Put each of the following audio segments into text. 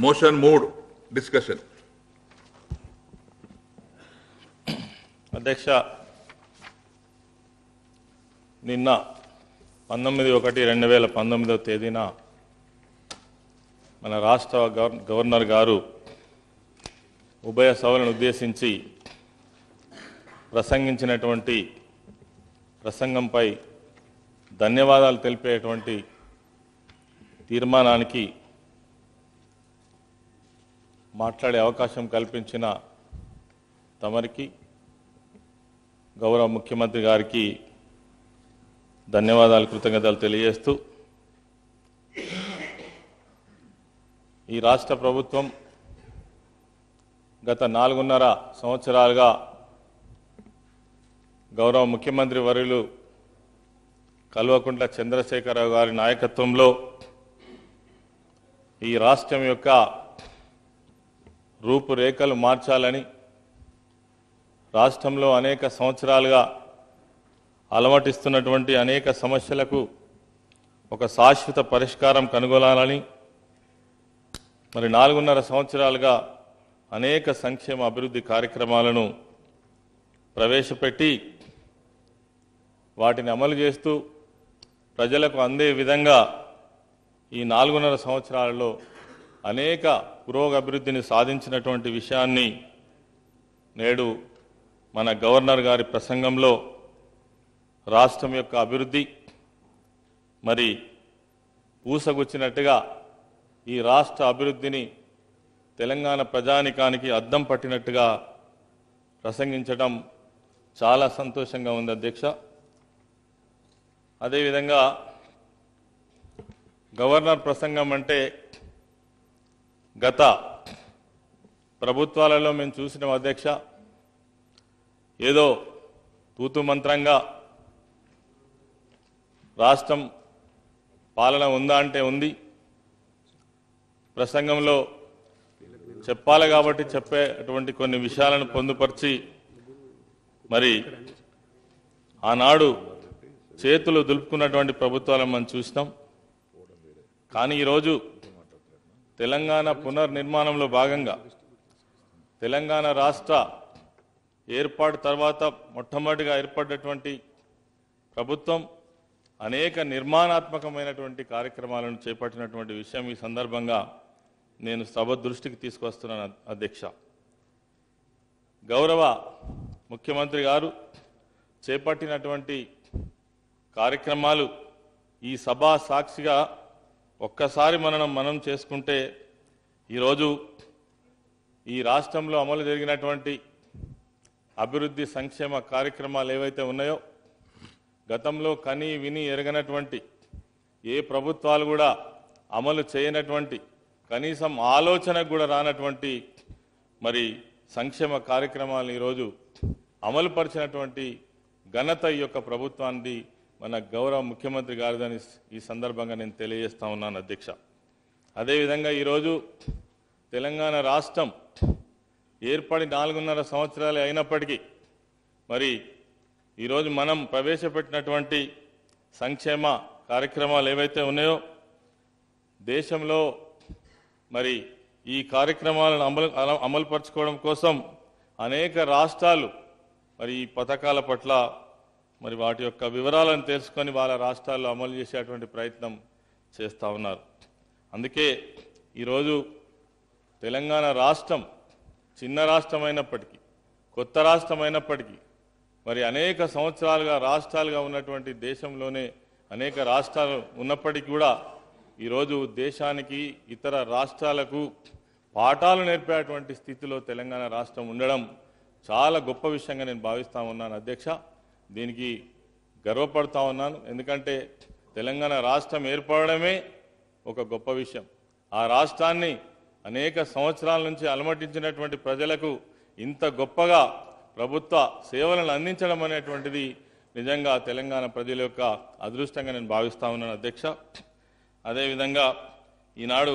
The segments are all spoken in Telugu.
Motion moved. Discussion. అధ్యక్ష, నిన్న 19/1/2019 తేదీన మన రాష్ట్ర గవర్నర్ గారు ఉభయ సభలను ఉద్దేశించి ప్రసంగించినటువంటి ప్రసంగంపై ధన్యవాదాలు తెలిపేటువంటి తీర్మానానికి మాట్లాడే అవకాశం కల్పించిన తమరికి, గౌరవ ముఖ్యమంత్రి గారికి ధన్యవాదాలు, కృతజ్ఞతలు తెలియజేస్తూ, ఈ రాష్ట్ర ప్రభుత్వం గత 4.5 సంవత్సరాలుగా గౌరవ ముఖ్యమంత్రి వర్యులు కల్వకుంట్ల చంద్రశేఖరరావు గారి నాయకత్వంలో ఈ రాష్ట్రం యొక్క రూపురేఖలు మార్చాలని, రాష్ట్రంలో అనేక సంవత్సరాలుగా అలమటిస్తున్నటువంటి అనేక సమస్యలకు ఒక శాశ్వత పరిష్కారం కనుగొనాలని, మరి 4.5 సంవత్సరాలుగా అనేక సంక్షేమ అభివృద్ధి కార్యక్రమాలను ప్రవేశపెట్టి వాటిని అమలు చేస్తూ ప్రజలకు అందే విధంగా ఈ 4.5 సంవత్సరాలలో అనేక పురోగభివృద్ధిని సాధించినటువంటి విషయాన్ని నేడు మన గవర్నర్ గారి ప్రసంగంలో రాష్ట్రం యొక్క అభివృద్ధి మరి పూసగుచ్చినట్టుగా ఈ రాష్ట్ర అభివృద్ధిని తెలంగాణ ప్రజానికానికి అద్దం పట్టినట్టుగా ప్రసంగించడం చాలా సంతోషంగా ఉంది అధ్యక్ష. అదేవిధంగా గవర్నర్ ప్రసంగం అంటే గత ప్రభుత్వాలలో మేము చూసిన అధ్యక్ష, ఏదో తూతు మంత్రంగా రాష్ట్రం పాలన ఉందా అంటే ఉంది, ప్రసంగంలో చెప్పాలి కాబట్టి చెప్పేటువంటి కొన్ని విషయాలను పొందుపరిచి మరి ఆనాడు చేతులు దులుపుకున్నటువంటి ప్రభుత్వాలను మనం చూసినాం. కానీ ఈరోజు తెలంగాణ పునర్నిర్మాణంలో భాగంగా తెలంగాణ రాష్ట్ర ఏర్పాటు తర్వాత మొట్టమొదటిగా ఏర్పడినటువంటి ప్రభుత్వం అనేక నిర్మాణాత్మకమైనటువంటి కార్యక్రమాలను చేపట్టినటువంటి విషయం ఈ సందర్భంగా నేను సభ దృష్టికి తీసుకొస్తున్నాను అధ్యక్ష. గౌరవ ముఖ్యమంత్రి గారు చేపట్టినటువంటి కార్యక్రమాలు ఈ సభా సాక్షిగా ఒక్కసారి మనం చేసుకుంటే ఈరోజు ఈ రాష్ట్రంలో అమలు జరిగినటువంటి అభివృద్ధి సంక్షేమ కార్యక్రమాలు ఏవైతే ఉన్నాయో గతంలో కని విని ఎరగనటువంటి ఏ ప్రభుత్వాలు కూడా అమలు చేయనటువంటి, కనీసం ఆలోచనకు కూడా రానటువంటి మరి సంక్షేమ కార్యక్రమాలను ఈరోజు అమలుపరిచినటువంటి ఘనత ఈ యొక్క ప్రభుత్వాన్ని మన గౌరవ ముఖ్యమంత్రి గారిదని ఈ సందర్భంగా నేను తెలియజేస్తా ఉన్నాను అధ్యక్ష. అదేవిధంగా ఈరోజు తెలంగాణ రాష్ట్రం ఏర్పడి 4.5 సంవత్సరాలు అయినప్పటికీ మరి ఈరోజు మనం ప్రవేశపెట్టినటువంటి సంక్షేమ కార్యక్రమాలు ఏవైతే ఉన్నాయో దేశంలో మరి ఈ కార్యక్రమాలను అమలుపరచుకోవడం కోసం అనేక రాష్ట్రాలు మరి ఈ పథకాల పట్ల మరి వాటి యొక్క వివరాలను తెలుసుకొని వాళ్ళ రాష్ట్రాల్లో అమలు చేసేటువంటి ప్రయత్నం చేస్తూ ఉన్నారు. అందుకే ఈరోజు తెలంగాణ రాష్ట్రం చిన్న రాష్ట్రమైనప్పటికీ, కొత్త రాష్ట్రమైనప్పటికీ మరి అనేక సంవత్సరాలుగా రాష్ట్రాలుగా ఉన్నటువంటి దేశంలోనే అనేక రాష్ట్రాలు ఉన్నప్పటికీ కూడా ఈరోజు దేశానికి ఇతర రాష్ట్రాలకు పాఠాలు నేర్పేటువంటి స్థితిలో తెలంగాణ రాష్ట్రం ఉండడం చాలా గొప్ప విషయంగా నేను భావిస్తూ ఉన్నాను అధ్యక్ష. దీనికి గర్వపడతా ఉన్నాను. ఎందుకంటే తెలంగాణ రాష్ట్రం ఏర్పడమే ఒక గొప్ప విషయం. ఆ రాష్ట్రాన్ని అనేక సంవత్సరాల నుంచి అలమటించినటువంటి ప్రజలకు ఇంత గొప్పగా ప్రభుత్వ సేవలను అందించడం అనేటువంటిది నిజంగా తెలంగాణ ప్రజల యొక్క అదృష్టంగా నేను భావిస్తూ ఉన్నాను అధ్యక్ష. అదేవిధంగా ఈనాడు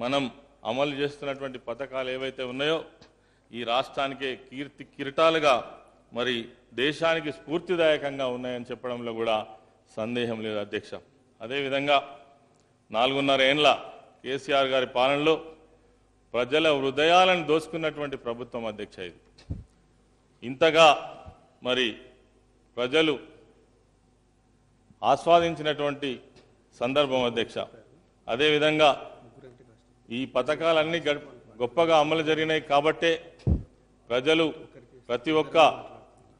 మనం అమలు చేస్తున్నటువంటి పథకాలు ఏవైతే ఉన్నాయో ఈ రాష్ట్రానికే కీర్తి కిరీటాలుగా మరి దేశానికి స్ఫూర్తిదాయకంగా ఉన్నాయని చెప్పడంలో కూడా సందేహం లేదు అధ్యక్ష. అదేవిధంగా 4.5 ఏళ్ల కేసీఆర్ గారి పాలనలో ప్రజల హృదయాలను దోచుకున్నటువంటి ప్రభుత్వం అధ్యక్ష ఇది. ఇంతగా మరి ప్రజలు ఆస్వాదించినటువంటి సందర్భం అధ్యక్ష. అదేవిధంగా ఈ పథకాలన్నీ గొప్పగా అమలు జరిగినాయి కాబట్టే ప్రజలు ప్రతి ఒక్క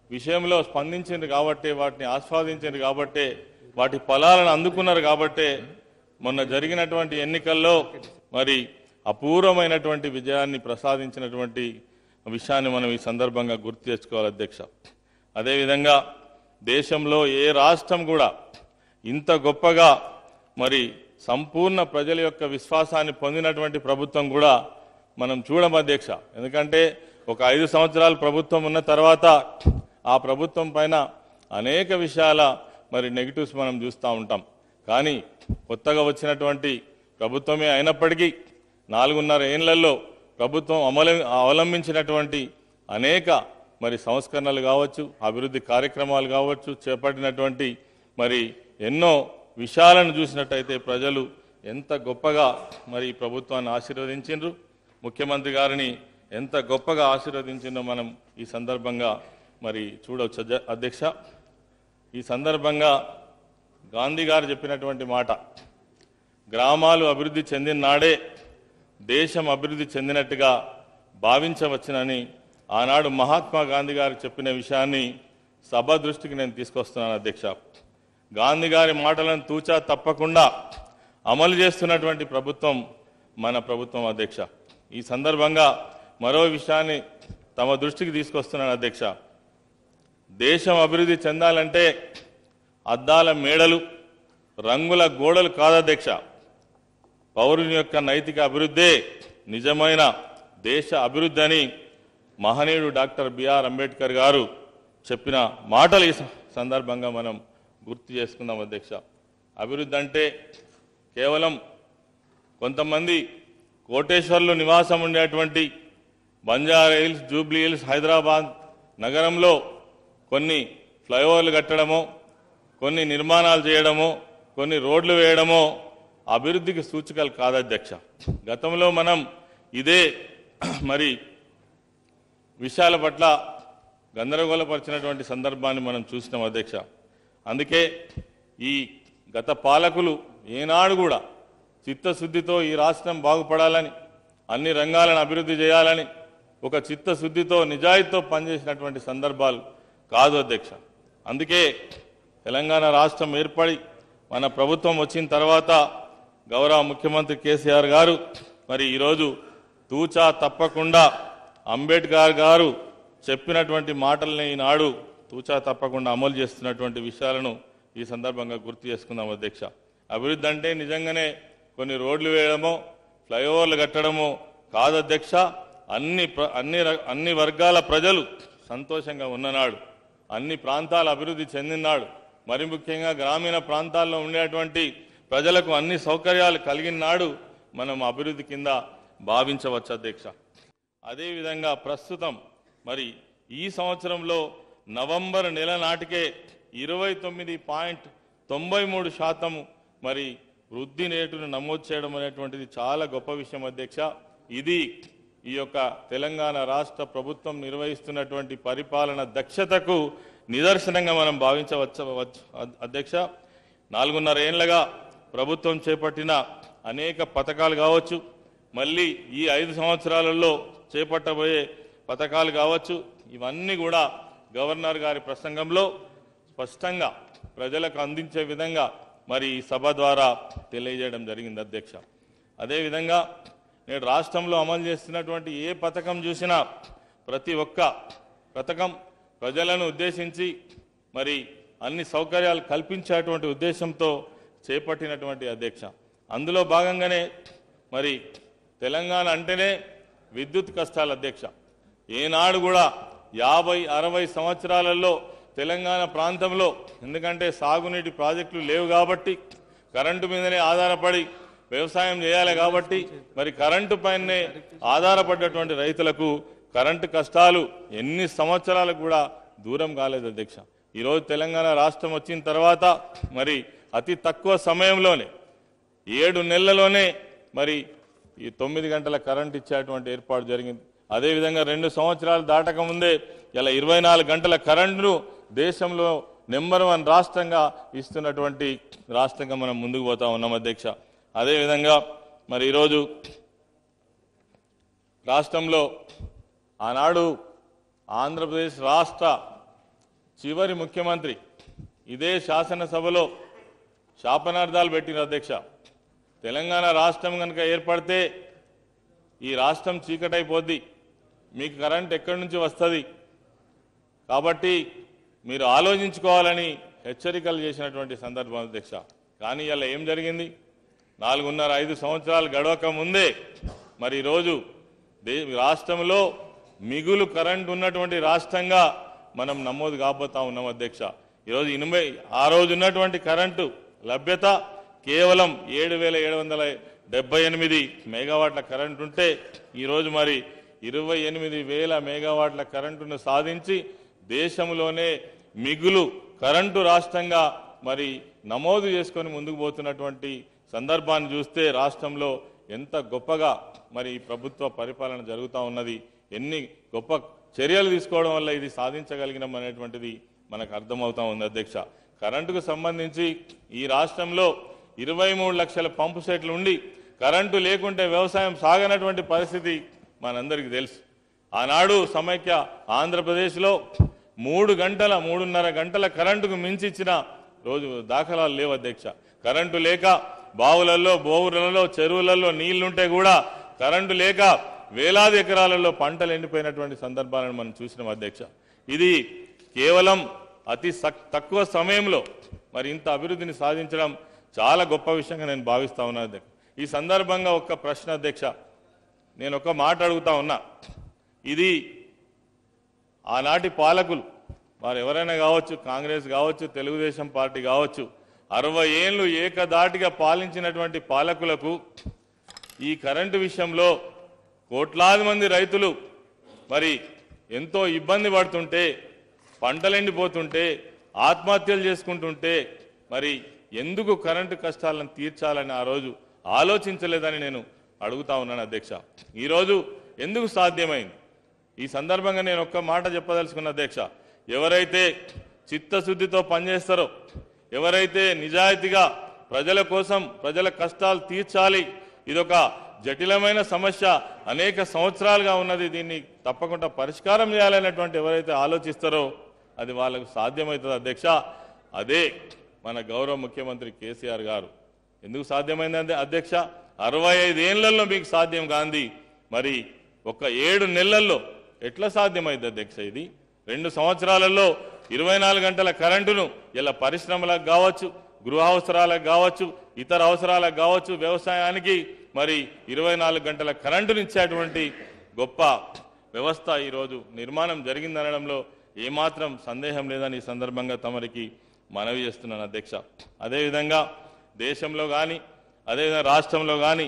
విషయంలో స్పందించింది కాబట్టే, వాటిని ఆస్వాదించింది కాబట్టే, వాటి ఫలాలను అందుకున్నారు కాబట్టే మొన్న జరిగినటువంటి ఎన్నికల్లో మరి అపూర్వమైనటువంటి విజయాన్ని ప్రసాదించినటువంటి విషయాన్ని మనం ఈ సందర్భంగా గుర్తు తెచ్చుకోవాలి అధ్యక్ష. అదేవిధంగా దేశంలో ఏ రాష్ట్రం కూడా ఇంత గొప్పగా మరి సంపూర్ణ ప్రజల యొక్క విశ్వాసాన్ని పొందినటువంటి ప్రభుత్వం కూడా మనం చూడం అధ్యక్ష. ఎందుకంటే ఒక 5 సంవత్సరాల ప్రభుత్వం ఉన్న తర్వాత ఆ ప్రభుత్వం పైన అనేక విషయాల మరి నెగిటివ్స్ మనం చూస్తూ ఉంటాం. కానీ కొత్తగా వచ్చినటువంటి ప్రభుత్వమే అయినప్పటికీ 4.5 ఏళ్లలో ప్రభుత్వం అవలంబించినటువంటి అనేక మరి సంస్కరణలు కావచ్చు, అభివృద్ధి కార్యక్రమాలు కావచ్చు, చేపట్టినటువంటి మరి ఎన్నో విషయాలను చూసినట్టయితే ప్రజలు ఎంత గొప్పగా మరి ఈ ప్రభుత్వాన్ని ఆశీర్వదించిండ్రు, ముఖ్యమంత్రి గారిని ఎంత గొప్పగా ఆశీర్వదించిందో మనం ఈ సందర్భంగా మరి చూడవచ్చు అధ్యక్ష. ఈ సందర్భంగా గాంధీ గారు చెప్పినటువంటి మాట, గ్రామాలు అభివృద్ధి చెందిన నాడే దేశం అభివృద్ధి చెందినట్టుగా భావించవచ్చునని ఆనాడు మహాత్మా గాంధీ గారు చెప్పిన విషయాన్ని సభ దృష్టికి నేను తీసుకొస్తున్నాను అధ్యక్ష. గాంధీ గారి మాటలను తూచా తప్పకుండా అమలు చేస్తున్నటువంటి ప్రభుత్వం మన ప్రభుత్వం అధ్యక్ష. ఈ సందర్భంగా మరో విషయాన్ని తమ దృష్టికి తీసుకొస్తున్నాను అధ్యక్ష. దేశం అభివృద్ధి చెందాలంటే అద్దాల మేడలు, రంగుల గోడలు కాదధ్యక్ష. పౌరుని యొక్క నైతిక అభివృద్ధే నిజమైన దేశ అభివృద్ధి అని మహనీయుడు డాక్టర్ బిఆర్ అంబేద్కర్ గారు చెప్పిన మాటలు ఈ సందర్భంగా మనం గుర్తు చేసుకుందాం అధ్యక్ష. అభివృద్ధి అంటే కేవలం కొంతమంది కోటేశ్వర్లు నివాసం ఉండేటువంటి Banjara hills, Jubilee hills, Hyderabad నగరంలో కొన్ని ఫ్లైఓవర్లు కట్టడమో, కొన్ని నిర్మాణాలు చేయడమో, కొన్ని రోడ్లు వేయడమో అభివృద్ధికి సూచికలు కాదధ్యక్ష. గతంలో మనం ఇదే మరి విషయాల పట్ల గందరగోళపరిచినటువంటి సందర్భాన్ని మనం చూసినాం అధ్యక్ష. అందుకే ఈ గత పాలకులు ఏనాడు కూడా చిత్తశుద్ధితో ఈ రాష్ట్రం బాగుపడాలని, అన్ని రంగాలను అభివృద్ధి చేయాలని ఒక చిత్తశుద్ధితో నిజాయితీతో పనిచేసినటువంటి సందర్భాలు కాదు అధ్యక్ష. అందుకే తెలంగాణ రాష్ట్రం ఏర్పడి మన ప్రభుత్వం వచ్చిన తర్వాత గౌరవ ముఖ్యమంత్రి కేసీఆర్ గారు మరి ఈరోజు తూచా తప్పకుండా అంబేద్కర్ గారు చెప్పినటువంటి మాటల్ని ఈనాడు తూచా తప్పకుండా అమలు చేస్తున్నటువంటి విషయాలను ఈ సందర్భంగా గుర్తు చేసుకుందాం అధ్యక్ష. అభివృద్ధి అంటే నిజంగానే కొన్ని రోడ్లు వేయడమో, ఫ్లైఓవర్లు కట్టడమో కాదు అధ్యక్ష. అన్ని వర్గాల ప్రజలు సంతోషంగా ఉన్ననాడు, అన్ని ప్రాంతాల అభివృద్ధి చెందినాడు, మరి ముఖ్యంగా గ్రామీణ ప్రాంతాల్లో ఉండేటువంటి ప్రజలకు అన్ని సౌకర్యాలు కలిగిన నాడు మనం అభివృద్ధి కింద భావించవచ్చు అధ్యక్ష. అదేవిధంగా ప్రస్తుతం మరి ఈ సంవత్సరంలో నవంబర్ నెల నాటికే 29.93% మరి వృద్ధి రేటును నమోదు చేయడం అనేటువంటిది చాలా గొప్ప విషయం అధ్యక్ష. ఇది ఈ యొక్క తెలంగాణ రాష్ట్ర ప్రభుత్వం నిర్వహిస్తున్నటువంటి పరిపాలన దక్షతకు నిదర్శనంగా మనం భావించవచ్చు అధ్యక్ష. 4.5 ఏళ్లుగా ప్రభుత్వం చేపట్టిన అనేక పథకాలు కావచ్చు, మళ్ళీ ఈ 5 సంవత్సరాలలో చేపట్టబోయే పథకాలు కావచ్చు, ఇవన్నీ కూడా గవర్నర్ గారి ప్రసంగంలో స్పష్టంగా ప్రజలకు అందించే విధంగా మరి ఈ సభ ద్వారా తెలియజేయడం జరిగింది అధ్యక్ష. అదేవిధంగా నేడు రాష్ట్రంలో అమలు చేస్తున్నటువంటి ఏ పథకం చూసినా ప్రతి ఒక్క పథకం ప్రజలను ఉద్దేశించి మరి అన్ని సౌకర్యాలు కల్పించేటువంటి ఉద్దేశంతో చేపట్టినటువంటి అధ్యక్ష. అందులో భాగంగానే మరి తెలంగాణ అంటేనే విద్యుత్ కష్టాలు అధ్యక్ష. ఏనాడు కూడా 50-60 సంవత్సరాలలో తెలంగాణ ప్రాంతంలో, ఎందుకంటే సాగునీటి ప్రాజెక్టులు లేవు కాబట్టి కరెంటు మీదనే ఆధారపడి వ్యవసాయం చేయాలి కాబట్టి మరి కరెంటు పైనే ఆధారపడ్డటువంటి రైతులకు కరెంటు కష్టాలు ఎన్ని సంవత్సరాలకు కూడా దూరం కాలేదు అధ్యక్ష. ఈరోజు తెలంగాణ రాష్ట్రం వచ్చిన తర్వాత మరి అతి తక్కువ సమయంలోనే 7 నెలల్లోనే మరి ఈ 9 గంటల కరెంట్ ఇచ్చేటువంటి ఏర్పాటు జరిగింది. అదేవిధంగా 2 సంవత్సరాలు దాటక ముందే ఇలా 24 గంటల కరెంటును దేశంలో నెంబర్ 1 రాష్ట్రంగా ఇస్తున్నటువంటి రాష్ట్రంగా మనం ముందుకు పోతా ఉన్నాం అధ్యక్ష. అదేవిధంగా మరి ఈరోజు రాష్ట్రంలో ఆనాడు ఆంధ్రప్రదేశ్ రాష్ట్ర చివరి ముఖ్యమంత్రి ఇదే శాసనసభలో శాపనార్థాలు పెట్టిన అధ్యక్ష. తెలంగాణ రాష్ట్రం కనుక ఏర్పడితే ఈ రాష్ట్రం చీకటైపోద్ది, మీకు కరెంట్ ఎక్కడి నుంచి వస్తుంది, కాబట్టి మీరు ఆలోచించుకోవాలని హెచ్చరికలు చేసినటువంటి సందర్భం అధ్యక్ష. కానీ ఇలా ఏం జరిగింది? 4.5 సంవత్సరాలు గడవక ముందే మరి ఈరోజు రాష్ట్రంలో మిగులు కరెంట్ ఉన్నటువంటి రాష్ట్రంగా మనం నమోదు కాబోతా ఉన్నాం అధ్యక్ష. ఈరోజు ఆ రోజు ఉన్నటువంటి కరెంటు లభ్యత కేవలం 7,778 మెగావాట్ల కరెంటు ఉంటే ఈరోజు మరి 28,000 మెగావాట్ల కరెంటును సాధించి దేశంలోనే మిగులు కరెంటు రాష్ట్రంగా మరి నమోదు చేసుకొని ముందుకు పోతున్నటువంటి సందర్భాన్ని చూస్తే రాష్ట్రంలో ఎంత గొప్పగా మరి ప్రభుత్వ పరిపాలన జరుగుతూ ఉన్నది, ఎన్ని గొప్ప చర్యలు తీసుకోవడం వల్ల ఇది సాధించగలిగినాం అనేటువంటిది మనకు అర్థమవుతా ఉంది అధ్యక్ష. కరెంటుకు సంబంధించి ఈ రాష్ట్రంలో 23 లక్షల పంపు సెట్లు ఉండి కరెంటు లేకుంటే వ్యవసాయం సాగనటువంటి పరిస్థితి మనందరికీ తెలుసు. ఆనాడు సమైక్య ఆంధ్రప్రదేశ్లో 3.5 గంటల కరెంటుకు మించి ఇచ్చిన రోజు దాఖలాలు లేవు అధ్యక్ష. కరెంటు లేక బావులలో, బోవులలో, చెరువులలో నీళ్లుంటే కూడా కరెంటు లేక వేలాది ఎకరాలలో పంటలు ఎండిపోయినటువంటి సందర్భాలను మనం చూసినాం అధ్యక్ష. ఇది కేవలం అతి తక్కువ సమయంలో మరి ఇంత అభివృద్ధిని సాధించడం చాలా గొప్ప విషయంగా నేను భావిస్తా ఉన్నా అధ్యక్ష. ఈ సందర్భంగా ఒక్క ప్రశ్న అధ్యక్ష, నేను ఒక మాట అడుగుతా ఉన్నా. ఇది ఆనాటి పాలకులు వారు ఎవరైనా కావచ్చు, కాంగ్రెస్ కావచ్చు, తెలుగుదేశం పార్టీ కావచ్చు, 60 ఏళ్ళు ఏకదాటిగా పాలించినటువంటి పాలకులకు ఈ కరెంటు విషయంలో కోట్లాది మంది రైతులు మరి ఎంతో ఇబ్బంది పడుతుంటే, పంటలు ఎండిపోతుంటే, ఆత్మహత్యలు చేసుకుంటుంటే మరి ఎందుకు కరెంటు కష్టాలను తీర్చాలని ఆ రోజు ఆలోచించలేదని నేను అడుగుతా ఉన్నాను అధ్యక్ష. ఈరోజు ఎందుకు సాధ్యమైంది? ఈ సందర్భంగా నేను ఒక్క మాట చెప్పదలుచుకున్న అధ్యక్ష, ఎవరైతే చిత్తశుద్ధితో పనిచేస్తారో, ఎవరైతే నిజాయితీగా ప్రజల కోసం ప్రజల కష్టాలు తీర్చాలి, ఇదొక జటిలమైన సమస్య, అనేక సంవత్సరాలుగా ఉన్నది, దీన్ని తప్పకుండా పరిష్కారం చేయాలనేటువంటి ఎవరైతే ఆలోచిస్తారో అది వాళ్ళకు సాధ్యమవుతుంది అధ్యక్ష. అదే మన గౌరవ ముఖ్యమంత్రి కేసీఆర్ గారు. ఎందుకు సాధ్యమైంది అధ్యక్ష? 65 ఏళ్లలో మీకు సాధ్యం కాంది, మరి ఒక 7 నెలల్లో ఎట్లా సాధ్యమైంది అధ్యక్ష? ఇది 2 సంవత్సరాలలో 24 గంటల కరెంటును ఇలా పరిశ్రమలకు కావచ్చు, గృహ అవసరాలకు కావచ్చు, ఇతర అవసరాలకు కావచ్చు, వ్యవసాయానికి మరి 24 గంటల కరెంటును ఇచ్చేటువంటి గొప్ప వ్యవస్థ ఈరోజు నిర్మాణం జరిగిందనడంలో ఏమాత్రం సందేహం లేదని ఈ సందర్భంగా తమరికి మనవి చేస్తున్నాను అధ్యక్ష. అదేవిధంగా దేశంలో కానీ అదేవిధంగా రాష్ట్రంలో కానీ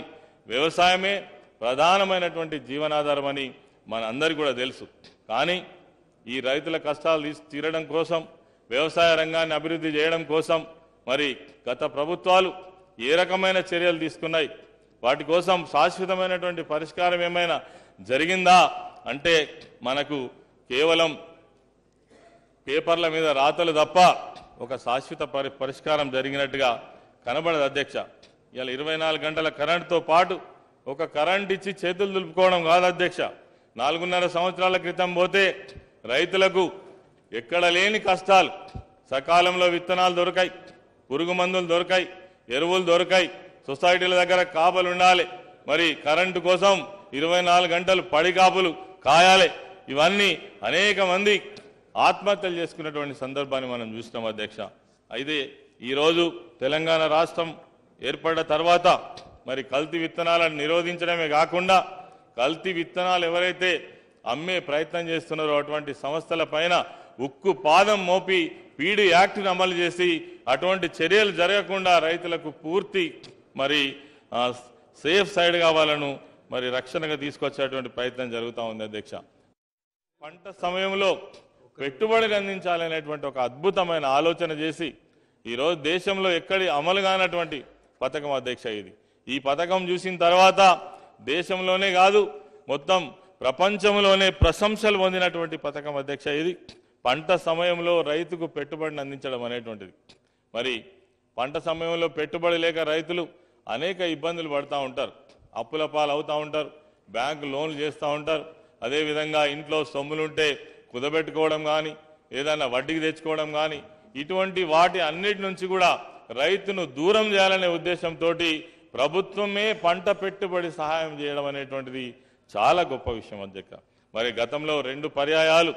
వ్యవసాయమే ప్రధానమైనటువంటి జీవనాధారం అని మనందరికీ కూడా తెలుసు. కానీ ఈ రైతుల కష్టాలు తీరడం కోసం, వ్యవసాయ రంగాన్ని అభివృద్ధి చేయడం కోసం మరి గత ప్రభుత్వాలు ఏ రకమైన చర్యలు తీసుకున్నాయి, వాటి కోసం శాశ్వతమైనటువంటి పరిష్కారం ఏమైనా జరిగిందా అంటే మనకు కేవలం పేపర్ల మీద రాతలు తప్ప ఒక శాశ్వత పరిష్కారం జరిగినట్టుగా కనబడదు అధ్యక్ష. ఇలా 24 గంటల కరెంటుతో పాటు ఒక కరెంట్ ఇచ్చి చేతులు దులుపుకోవడం కాదు అధ్యక్ష. 4.5 సంవత్సరాల క్రితం పోతే రైతులకు ఎక్కడ లేని కష్టాలు, సకాలంలో విత్తనాలు దొరకాయి, పురుగు మందులు దొరకాయి, ఎరువులు దొరకాయి, సొసైటీల దగ్గర కాపలు ఉండాలి, మరి కరెంటు కోసం 24 గంటలు పడి కాపులు కాయాలి. ఇవన్నీ అనేక మంది ఆత్మహత్యలు చేసుకున్నటువంటి సందర్భాన్ని మనం చూసినాం అధ్యక్ష. అయితే ఈరోజు తెలంగాణ రాష్ట్రం ఏర్పడ్డ తర్వాత మరి కల్తీ విత్తనాలను నిరోధించడమే కాకుండా కల్తీ విత్తనాలు ఎవరైతే అమ్మే ప్రయత్నం చేస్తున్నారో అటువంటి సంస్థల పైన ఉక్కు పాదం మోపి పీడీ యాక్ట్ను అమలు చేసి అటువంటి చర్యలు జరగకుండా రైతులకు పూర్తి మరి సేఫ్ సైడ్గా వాళ్ళను మరి రక్షణగా తీసుకొచ్చేటువంటి ప్రయత్నం జరుగుతూ ఉంది అధ్యక్ష. పంట సమయంలో పెట్టుబడులు అందించాలనేటువంటి ఒక అద్భుతమైన ఆలోచన చేసి ఈరోజు దేశంలో ఎక్కడి అమలు కానటువంటి పథకం అధ్యక్ష ఇది. ఈ పథకం చూసిన తర్వాత దేశంలోనే కాదు మొత్తం ప్రపంచంలోనే ప్రశంసలు పొందినటువంటి పథకం అధ్యక్ష. ఇది పంట సమయంలో రైతుకు పెట్టుబడిని అందించడం అనేటువంటిది. మరి పంట సమయంలో పెట్టుబడి లేక రైతులు అనేక ఇబ్బందులు పడుతూ ఉంటారు, అప్పుల పాలు అవుతూ ఉంటారు, బ్యాంకు లోన్లు చేస్తూ ఉంటారు. అదేవిధంగా ఇంట్లో సొమ్ములుంటే కుదబెట్టుకోవడం కానీ ఏదైనా వడ్డీకి తెచ్చుకోవడం కానీ ఇటువంటి వాటి అన్నిటి నుంచి కూడా రైతును దూరం చేయాలనే ఉద్దేశంతో ప్రభుత్వమే పంట పెట్టుబడి సహాయం చేయడం అనేటువంటిది చాలా గొప్ప విషయం అధ్యక్ష. మరి గతంలో 2 పర్యాయాలు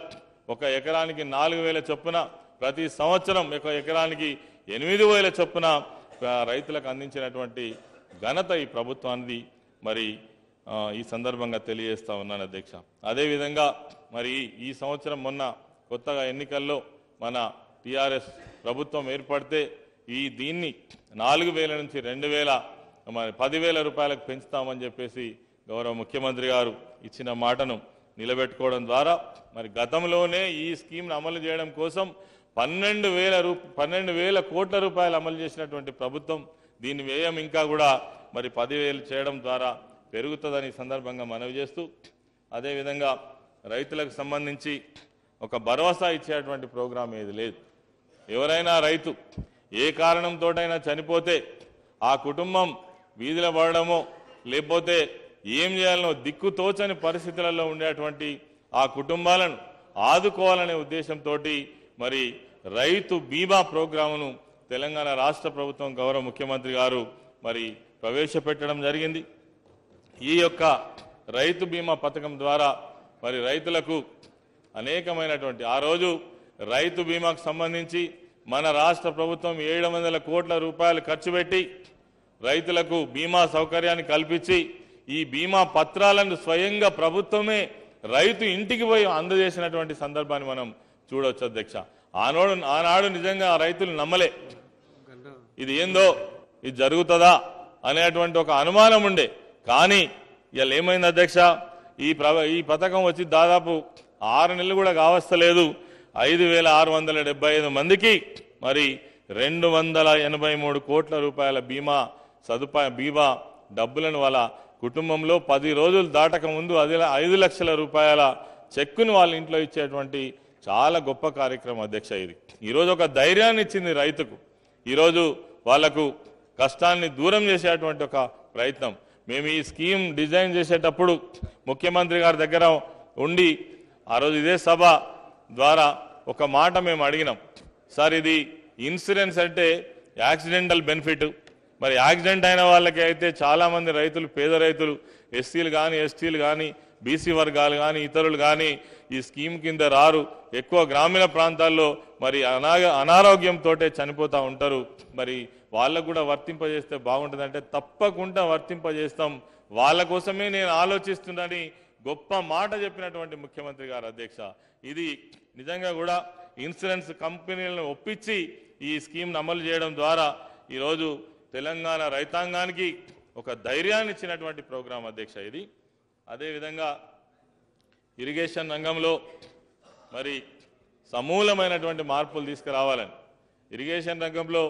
ఒక ఎకరానికి 4,000 చొప్పున, ప్రతి సంవత్సరం ఒక ఎకరానికి 8,000 చొప్పున రైతులకు అందించినటువంటి ఘనత ఈ ప్రభుత్వానికి మరి ఈ సందర్భంగా తెలియజేస్తా ఉన్నాను అధ్యక్ష. అదేవిధంగా మరి ఈ సంవత్సరం మొన్న కొత్తగా ఎన్నికల్లో మన టీఆర్ఎస్ ప్రభుత్వం ఏర్పడితే దీన్ని 4,000 నుంచి 2,000 మరి 10,000 రూపాయలకు పెంచుతామని చెప్పేసి గౌరవ ముఖ్యమంత్రి గారు ఇచ్చిన మాటను నిలబెట్టుకోవడం ద్వారా మరి గతంలోనే ఈ స్కీమ్ను అమలు చేయడం కోసం 12,000 కోట్ల రూపాయలు అమలు చేసినటువంటి ప్రభుత్వం దీని వ్యయం ఇంకా కూడా మరి 10,000 చేయడం ద్వారా పెరుగుతుందని సందర్భంగా మనవి చేస్తూ, అదేవిధంగా రైతులకు సంబంధించి ఒక భరోసా ఇచ్చేటువంటి ప్రోగ్రాం ఏది లేదు. ఎవరైనా రైతు ఏ కారణంతోటైనా చనిపోతే ఆ కుటుంబం వీధిలో పడడమో లేకపోతే ఏం చేయాలనో దిక్కుతోచని పరిస్థితులలో ఉండేటువంటి ఆ కుటుంబాలను ఆదుకోవాలనే ఉద్దేశంతో మరి రైతు బీమా ప్రోగ్రామును తెలంగాణ రాష్ట్ర ప్రభుత్వం గౌరవ ముఖ్యమంత్రి గారు మరి ప్రవేశపెట్టడం జరిగింది. ఈ యొక్క రైతు బీమా పథకం ద్వారా మరి రైతులకు అనేకమైనటువంటి ఆ రోజు రైతు బీమాకు సంబంధించి మన రాష్ట్ర ప్రభుత్వం 700 కోట్ల రూపాయలు ఖర్చు పెట్టి రైతులకు బీమా సౌకర్యాన్ని కల్పించి ఈ బీమా పత్రాలను స్వయంగా ప్రభుత్వమే రైతు ఇంటికి పోయి అందజేసినటువంటి సందర్భాన్ని మనం చూడవచ్చు అధ్యక్ష. ఆనాడు నిజంగా రైతులు నమ్మలే, ఇది ఏందో ఇది జరుగుతుందా అనేటువంటి ఒక అనుమానం ఉండే. కానీ ఇవాళ ఏమైంది అధ్యక్ష, ఈ పథకం వచ్చి దాదాపు 6 నెలలు కూడా కావస్తలేదు. 5,675 మందికి మరి 283 కోట్ల రూపాయల బీమా డబ్బులను వాళ్ళ కుటుంబంలో 10 రోజులు దాటక ముందు 5 లక్షల రూపాయల చెక్కును వాళ్ళ ఇంట్లో ఇచ్చేటువంటి చాలా గొప్ప కార్యక్రమం అధ్యక్ష. ఇది ఈరోజు ఒక ధైర్యాన్ని ఇచ్చింది రైతుకు. ఈరోజు వాళ్లకు కష్టాన్ని దూరం చేసేటువంటి ఒక ప్రయత్నం. మేము ఈ స్కీమ్ డిజైన్ చేసేటప్పుడు ముఖ్యమంత్రి గారి దగ్గర ఉండి ఆ రోజు ఇదే సభ ద్వారా ఒక మాట మేము అడిగినాం, సార్ ఇది ఇన్సూరెన్స్ అంటే యాక్సిడెంటల్ బెనిఫిట్, మరి యాక్సిడెంట్ అయిన వాళ్ళకి అయితే చాలామంది రైతులు, పేద రైతులు, ఎస్సీలు కానీ ఎస్టీలు కానీ బీసీ వర్గాలు కానీ ఇతరులు కానీ ఈ స్కీమ్ కింద రారు. ఎక్కువ గ్రామీణ ప్రాంతాల్లో మరి అనారోగ్యంతో చనిపోతూ ఉంటారు. మరి వాళ్ళకు కూడా వర్తింపజేస్తే బాగుంటుందంటే తప్పకుండా వర్తింపజేస్తాం, వాళ్ళ కోసమే నేను ఆలోచిస్తున్నానని గొప్ప మాట చెప్పినటువంటి ముఖ్యమంత్రి గారు అధ్యక్ష. ఇది నిజంగా కూడా ఇన్సూరెన్స్ కంపెనీలను ఒప్పించి ఈ స్కీమ్ను అమలు చేయడం ద్వారా ఈరోజు తెలంగాణ రైతాంగానికి ఒక ధైర్యాన్ని ఇచ్చినటువంటి ప్రోగ్రాం అధ్యక్ష ఇది. అదేవిధంగా ఇరిగేషన్ రంగంలో మరి సమూలమైనటువంటి మార్పులు తీసుకురావాలని, ఇరిగేషన్ రంగంలో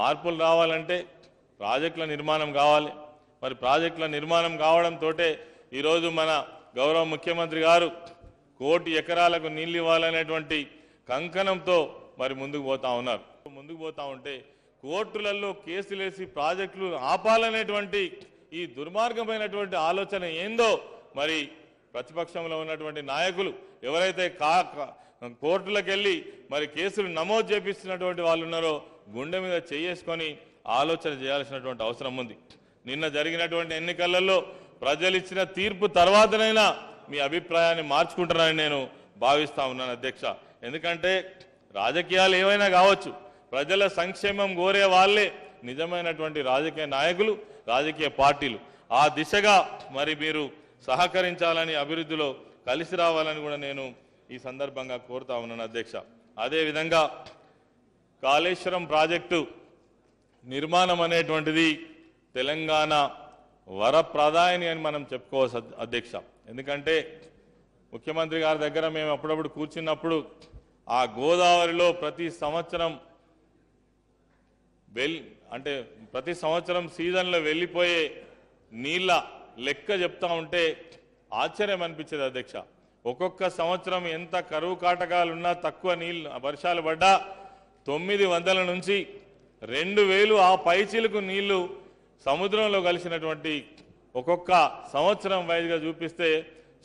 మార్పులు రావాలంటే ప్రాజెక్టుల నిర్మాణం కావాలి. మరి ప్రాజెక్టుల నిర్మాణం కావడంతో ఈరోజు మన గౌరవ ముఖ్యమంత్రి గారు 1 కోటి ఎకరాలకు నీళ్ళు ఇవ్వాలనేటువంటి కంకణంతో మరి ముందుకు పోతా ఉన్నారు. ముందుకు పోతా ఉంటే కోర్టులలో కేసులేసి ప్రాజెక్టులు ఆపాలనేటువంటి ఈ దుర్మార్గమైనటువంటి ఆలోచన ఏందో మరి ప్రతిపక్షంలో ఉన్నటువంటి నాయకులు ఎవరైతే కోర్టులకు వెళ్ళి మరి కేసులు నమోదు చేపిస్తున్నటువంటి వాళ్ళు ఉన్నారో గుండె మీద చేసుకొని ఆలోచన చేయాల్సినటువంటి అవసరం ఉంది. నిన్న జరిగినటువంటి ఎన్నికలలో ప్రజలు ఇచ్చిన తీర్పు తర్వాతనైనా మీ అభిప్రాయాన్ని మార్చుకుంటారని నేను భావిస్తా ఉన్నాను అధ్యక్ష. ఎందుకంటే రాజకీయాలు ఏవైనా కావచ్చు, ప్రజల సంక్షేమం కోరే వాళ్ళే నిజమైనటువంటి రాజకీయ నాయకులు, రాజకీయ పార్టీలు. ఆ దిశగా మరి మీరు సహకరించాలని, అభివృద్ధిలో కలిసి రావాలని కూడా నేను ఈ సందర్భంగా కోరుతా ఉన్నాను అధ్యక్ష. అదేవిధంగా కాళేశ్వరం ప్రాజెక్టు నిర్మాణం అనేటువంటిది తెలంగాణ వరప్రదాయని అని మనం చెప్పుకోవచ్చు అధ్యక్ష. ఎందుకంటే ముఖ్యమంత్రి గారి దగ్గర మేము అప్పుడప్పుడు కూర్చున్నప్పుడు ఆ గోదావరిలో ప్రతి సంవత్సరం సీజన్లో వెళ్ళిపోయే నీళ్ళ లెక్క చెప్తా ఉంటే ఆశ్చర్యం అనిపించేది అధ్యక్ష. ఒక్కొక్క సంవత్సరం ఎంత కరువు కాటకాలున్నా, తక్కువ నీళ్ళు వర్షాలు పడ్డా 900 నుంచి 2000 ఆ పైచిలకు నీళ్లు సముద్రంలో కలిసినటువంటి ఒక్కొక్క సంవత్సరం వైజ్గా చూపిస్తే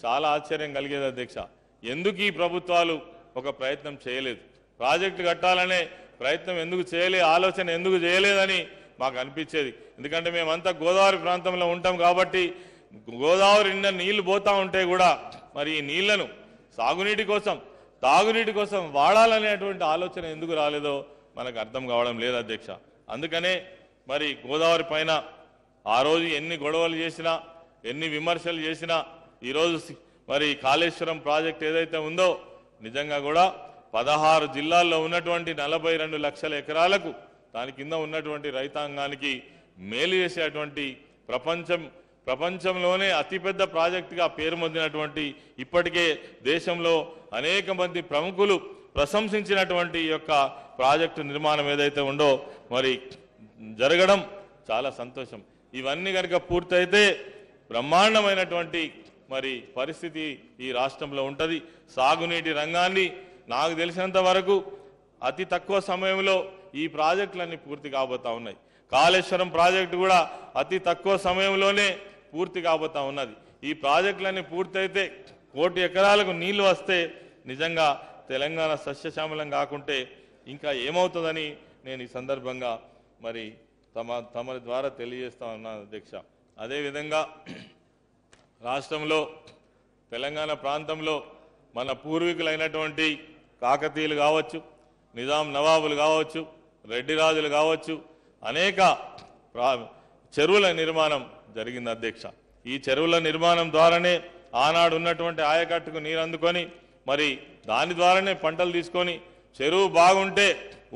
చాలా ఆశ్చర్యం కలిగేది అధ్యక్ష. ఎందుకు ఈ ప్రభుత్వాలు ఒక ప్రయత్నం చేయలేదు, ప్రాజెక్టు కట్టాలనే ప్రయత్నం ఎందుకు చేయలేదు, ఆలోచన ఎందుకు చేయలేదని మాకు అనిపించేది. ఎందుకంటే మేమంతా గోదావరి ప్రాంతంలో ఉంటాం కాబట్టి గోదావరి నిండా నీళ్లు పోతా ఉంటే కూడా మరి ఈ నీళ్లను సాగునీటి కోసం, తాగునీటి కోసం వాడాలనేటువంటి ఆలోచన ఎందుకు రాలేదో మనకు అర్థం కావడం లేదు అధ్యక్ష. అందుకనే మరి గోదావరి పైన ఆ రోజు ఎన్ని గొడవలు చేసినా, ఎన్ని విమర్శలు చేసినా, ఈరోజు మరి కాళేశ్వరం ప్రాజెక్ట్ ఏదైతే ఉందో నిజంగా కూడా 16 జిల్లాల్లో ఉన్నటువంటి 42 లక్షల ఎకరాలకు దాని కింద ఉన్నటువంటి రైతాంగానికి మేలు చేసేటువంటి ప్రపంచంలోనే అతిపెద్ద ప్రాజెక్టుగా పేరు పొందినటువంటి, ఇప్పటికే దేశంలో అనేక మంది ప్రముఖులు ప్రశంసించినటువంటి ఈ యొక్క ప్రాజెక్టు నిర్మాణం ఏదైతే ఉందో మరి జరగడం చాలా సంతోషం. ఇవన్నీ కనుక పూర్తయితే బ్రహ్మాండమైనటువంటి మరి పరిస్థితి ఈ రాష్ట్రంలో ఉంటుంది. సాగునీటి రంగాన్ని నాకు తెలిసినంత వరకు అతి తక్కువ సమయంలో ఈ ప్రాజెక్టులన్నీ పూర్తి కాబోతా ఉన్నాయి. కాళేశ్వరం ప్రాజెక్టు కూడా అతి తక్కువ సమయంలోనే పూర్తి కాబోతా ఉన్నది. ఈ ప్రాజెక్టులన్నీ పూర్తయితే 1 కోటి ఎకరాలకు నీళ్లు వస్తే నిజంగా తెలంగాణ సస్యశ్యామలం కాకుంటే ఇంకా ఏమవుతుందని నేను ఈ సందర్భంగా మరి తమ ద్వారా తెలియజేస్తా ఉన్నాను అధ్యక్ష. అదేవిధంగా రాష్ట్రంలో తెలంగాణ ప్రాంతంలో మన పూర్వీకులైనటువంటి కాకతీయులు కావచ్చు, నిజాం నవాబులు కావచ్చు, రెడ్డి రాజులు కావచ్చు, అనేక చెరువుల నిర్మాణం జరిగింది అధ్యక్ష. ఈ చెరువుల నిర్మాణం ద్వారానే ఆనాడు ఉన్నటువంటి ఆయకట్టుకు నీరు అందుకొని మరి దాని ద్వారానే పంటలు తీసుకొని చెరువు బాగుంటే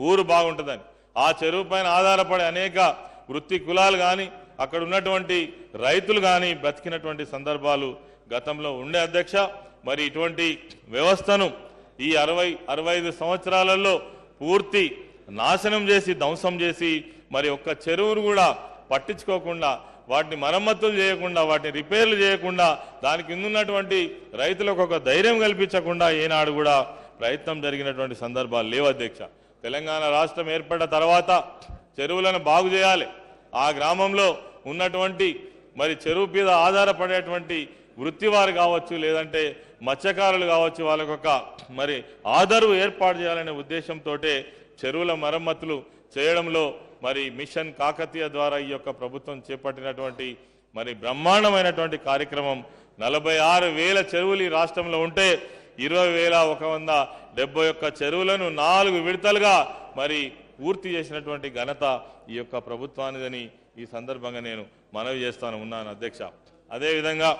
ఊరు బాగుంటుందని ఆ చెరువు పైన ఆధారపడే అనేక వృత్తి కులాలు కానీ, అక్కడ ఉన్నటువంటి రైతులు కానీ బ్రతికినటువంటి సందర్భాలు గతంలో ఉండే అధ్యక్ష. మరి ఇటువంటి వ్యవస్థను ఈ 60-65 సంవత్సరాలలో పూర్తి నాశనం చేసి, ధ్వంసం చేసి, మరి ఒక్క చెరువును కూడా పట్టించుకోకుండా, వాటిని మరమ్మతులు చేయకుండా, వాటిని రిపేర్లు చేయకుండా, దానికి ఉన్నటువంటి రైతులకు ఒక ధైర్యం కల్పించకుండా ఏనాడు కూడా ప్రయత్నం జరిగినటువంటి సందర్భాలు లేవు అధ్యక్ష. తెలంగాణ రాష్ట్రం ఏర్పడిన తర్వాత చెరువులను బాగు చేయాలి. ఆ గ్రామంలో ఉన్నటువంటి మరి చెరువు మీద ఆధారపడేటువంటి వృత్తివారు కావచ్చు, లేదంటే మత్స్యకారులు కావచ్చు, వాళ్ళకొక మరి ఆదరు ఏర్పాటు చేయాలనే ఉద్దేశంతో చెరువుల మరమ్మతులు చేయడంలో మరి మిషన్ కాకతీయ ద్వారా ఈ యొక్క ప్రభుత్వం చేపట్టినటువంటి మరి బ్రహ్మాండమైనటువంటి కార్యక్రమం. 46,000 చెరువులు ఈ రాష్ట్రంలో ఉంటే 20,171 చెరువులను 4 విడతలుగా మరి పూర్తి చేసినటువంటి ఘనత ఈ యొక్క ప్రభుత్వానిదని ఈ సందర్భంగా నేను మనవి చేస్తాను ఉన్నాను అధ్యక్ష. అదేవిధంగా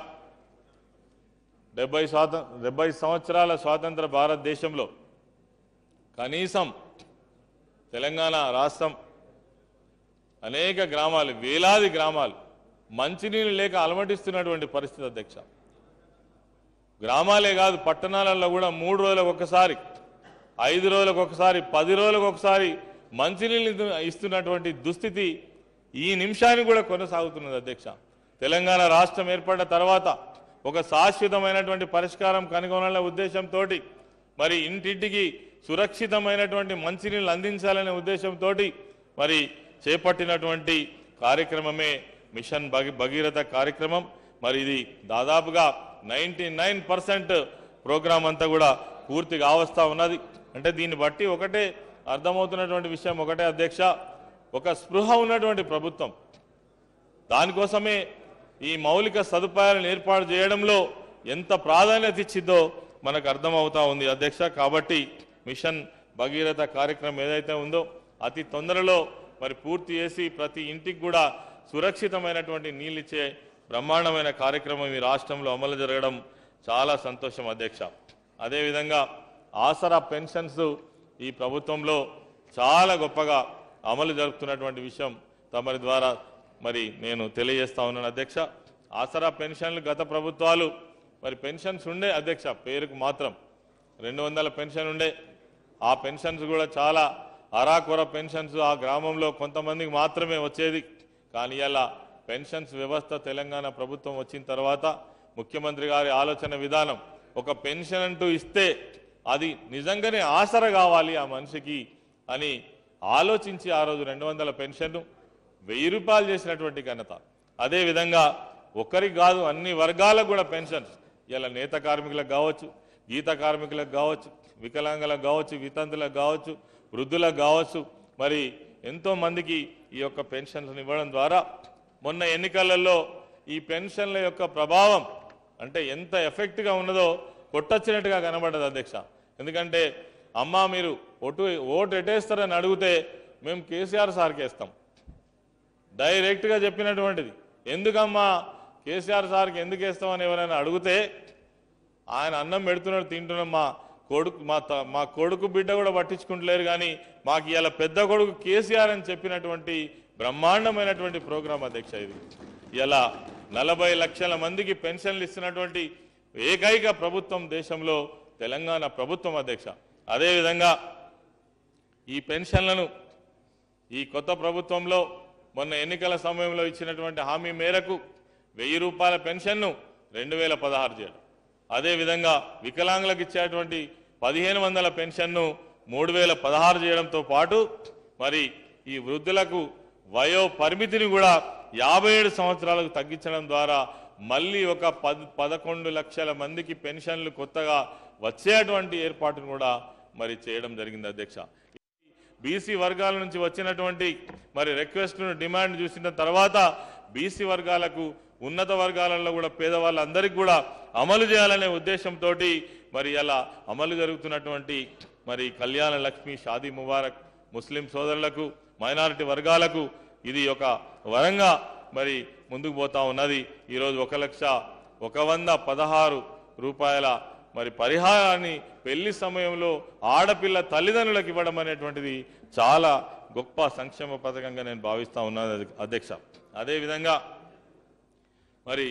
70 సంవత్సరాల స్వాతంత్ర భారతదేశంలో కనీసం తెలంగాణ రాష్ట్రం అనేక గ్రామాలు, వేలాది గ్రామాలు మంచినీళ్ళు లేక అలమటిస్తున్నటువంటి పరిస్థితి అధ్యక్ష. గ్రామాలే కాదు, పట్టణాలలో కూడా 3 రోజులకు ఒకసారి, 5 రోజులకు ఒకసారి, 10 రోజులకు ఒకసారి మంచినీళ్ళు ఇస్తున్నటువంటి దుస్థితి ఈ నిమిషానికి కూడా కొనసాగుతున్నది అధ్యక్ష. తెలంగాణ రాష్ట్రం ఏర్పడిన తర్వాత ఒక శాశ్వతమైనటువంటి పరిష్కారం కనుగొనాలనే ఉద్దేశంతో మరి ఇంటింటికి సురక్షితమైనటువంటి మంచినీళ్ళు అందించాలనే ఉద్దేశంతో మరి చేపట్టినటువంటి కార్యక్రమమే మిషన్ భగీరథ కార్యక్రమం. మరి ఇది దాదాపుగా 99% ప్రోగ్రాం అంతా కూడా పూర్తిగా అవస్థ ఉన్నది. అంటే దీన్ని బట్టి ఒకటే అర్థమవుతున్నటువంటి విషయం ఒకటే అధ్యక్ష, ఒక స్పృహ ఉన్నటువంటి ప్రభుత్వం దానికోసమే ఈ మౌలిక సదుపాయాలను ఏర్పాటు చేయడంలో ఎంత ప్రాధాన్యత ఇచ్చిందో మనకు అర్థమవుతా ఉంది అధ్యక్ష. కాబట్టి మిషన్ భగీరథ కార్యక్రమం ఏదైతే ఉందో అతి తొందరలో మరి పూర్తి చేసి ప్రతి ఇంటికి కూడా సురక్షితమైనటువంటి నీళ్ళు ఇచ్చే బ్రహ్మాండమైన కార్యక్రమం ఈ రాష్ట్రంలో అమలు జరగడం చాలా సంతోషం అధ్యక్ష. అదేవిధంగా ఆసరా పెన్షన్స్ ఈ ప్రభుత్వంలో చాలా గొప్పగా అమలు జరుపుతున్నటువంటి విషయం తమరి ద్వారా మరి నేను తెలియజేస్తా ఉన్నాను అధ్యక్ష. ఆసరా పెన్షన్లు గత ప్రభుత్వాలు మరి పెన్షన్స్ ఉండే అధ్యక్ష, పేరుకు మాత్రం 200 పెన్షన్ ఉండే. ఆ పెన్షన్స్ కూడా చాలా అరాకొర పెన్షన్స్, ఆ గ్రామంలో కొంతమందికి మాత్రమే వచ్చేది. కానీ ఇలా పెన్షన్స్ వ్యవస్థ తెలంగాణ ప్రభుత్వం వచ్చిన తర్వాత ముఖ్యమంత్రి గారి ఆలోచన విధానం ఒక పెన్షన్ అంటూ ఇస్తే అది నిజంగానే ఆసర కావాలి ఆ మనిషికి అని ఆలోచించి ఆ రోజు 200 పెన్షన్ను 1000 రూపాయలు చేసినటువంటి ఘనత. అదేవిధంగా ఒకరికి కాదు అన్ని వర్గాలకు కూడా పెన్షన్స్ ఇలా నేత కార్మికులకు కావచ్చు, గీత కార్మికులకు కావచ్చు, వికలాంగులకు కావచ్చు, వితంతులకు కావచ్చు, వృద్ధులకు కావచ్చు, మరి ఎంతో మందికి ఈ యొక్క పెన్షన్లను ఇవ్వడం ద్వారా మొన్న ఎన్నికలలో ఈ పెన్షన్ల యొక్క ప్రభావం అంటే ఎంత ఎఫెక్ట్గా ఉన్నదో కొట్టొచ్చినట్టుగా కనబడ్డది అధ్యక్ష. ఎందుకంటే అమ్మా మీరు ఓటు ఎట్టేస్తారని అడిగితే మేము కేసీఆర్ సార్కి వేస్తాం డైరెక్ట్గా చెప్పినటువంటిది. ఎందుకమ్మా కేసీఆర్ సార్కి ఎందుకు వేస్తామని ఎవరైనా అడిగితే ఆయన అన్నం పెడుతున్నాడు తింటున్నాం, మా కొడుకు బిడ్డ కూడా పట్టించుకుంటలేరు, కానీ మాకు ఇలా పెద్ద కొడుకు కేసీఆర్ అని చెప్పినటువంటి బ్రహ్మాండమైనటువంటి ప్రోగ్రాం అధ్యక్ష. ఇది ఇలా 40 లక్షల మందికి పెన్షన్లు ఇస్తున్నటువంటి ఏకైక ప్రభుత్వం దేశంలో తెలంగాణ ప్రభుత్వం అధ్యక్ష. అదేవిధంగా ఈ పెన్షన్లను ఈ కొత్త ప్రభుత్వంలో మొన్న ఎన్నికల సమయంలో ఇచ్చినటువంటి హామీ మేరకు 1000 రూపాయల పెన్షన్ను 2016 చేయడం, అదేవిధంగా వికలాంగులకు ఇచ్చేటువంటి 1500 పెన్షన్ను 3016 చేయడంతో పాటు మరి ఈ వృద్ధులకు వయో పరిమితిని కూడా 57 సంవత్సరాలకు తగ్గించడం ద్వారా మళ్ళీ ఒక 11 లక్షల మందికి పెన్షన్లు కొత్తగా వచ్చేటువంటి ఏర్పాటును కూడా మరి చేయడం జరిగింది అధ్యక్ష. బీసీ వర్గాల నుంచి వచ్చినటువంటి మరి రిక్వెస్ట్ను డిమాండ్ చూసిన తర్వాత బీసీ వర్గాలకు ఉన్నత వర్గాలలో కూడా పేదవాళ్ళందరికీ కూడా అమలు చేయాలనే ఉద్దేశంతో మరి అలా అమలు జరుగుతున్నటువంటి మరి కళ్యాణ లక్ష్మి, షాదీ ముబారక్ ముస్లిం సోదరులకు, మైనారిటీ వర్గాలకు ఇది ఒక వరంగా మరి ముందుకు పోతా ఉన్నది. ఈరోజు 1,116 రూపాయల మరి పరిహారాన్ని పెళ్లి సమయంలో ఆడపిల్ల తల్లిదండ్రులకు ఇవ్వడం అనేటువంటిది చాలా గొప్ప సంక్షేమ పథకంగా నేను భావిస్తా ఉన్నాను అధ్యక్ష. అదేవిధంగా మరి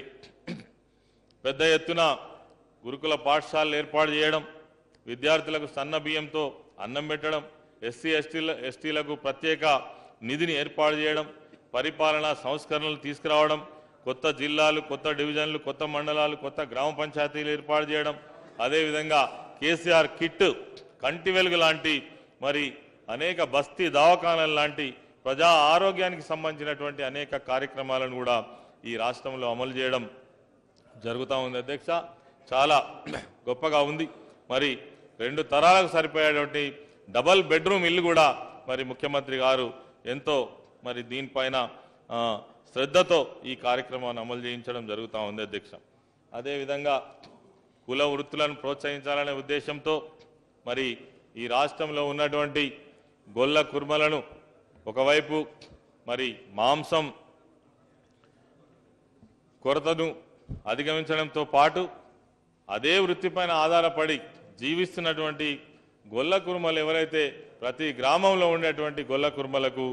పెద్ద ఎత్తున గురుకుల పాఠశాలలు ఏర్పాటు చేయడం, విద్యార్థులకు సన్న బియ్యంతో అన్నం పెట్టడం, ఎస్టీలకు ప్రత్యేక నిధిని ఏర్పాటు చేయడం, పరిపాలనా సంస్కరణలు తీసుకురావడం, కొత్త జిల్లాలు, కొత్త డివిజన్లు, కొత్త మండలాలు, కొత్త గ్రామ పంచాయతీలు ఏర్పాటు చేయడం, అదేవిధంగా కేసీఆర్ కిట్, కంటి వెలుగు లాంటి మరి అనేక బస్తీ దవాఖానాలు లాంటి ప్రజా ఆరోగ్యానికి సంబంధించినటువంటి అనేక కార్యక్రమాలను కూడా ఈ రాష్ట్రంలో అమలు చేయడం జరుగుతూ ఉంది అధ్యక్ష. చాలా గొప్పగా ఉంది. మరి 2 తరాలకు సరిపోయేటువంటి డబల్ బెడ్రూమ్ ఇల్లు కూడా మరి ముఖ్యమంత్రి గారు ఎంతో మరి దీనిపైన శ్రద్ధతో ఈ కార్యక్రమాన్ని అమలు చేయించడం జరుగుతూ ఉంది అధ్యక్ష. అదేవిధంగా కుల వృత్తులను ప్రోత్సహించాలనే ఉద్దేశంతో మరి ఈ రాష్ట్రంలో ఉన్నటువంటి గొల్ల కుర్మలను ఒకవైపు మరి మాంసం కొరతను అధిగమించడంతో పాటు అదే వృత్తిపైన ఆధారపడి జీవిస్తున్నటువంటి గొల్ల కుర్మలు ఎవరైతే ప్రతి గ్రామంలో ఉండేటువంటి గొల్ల కుర్మలకు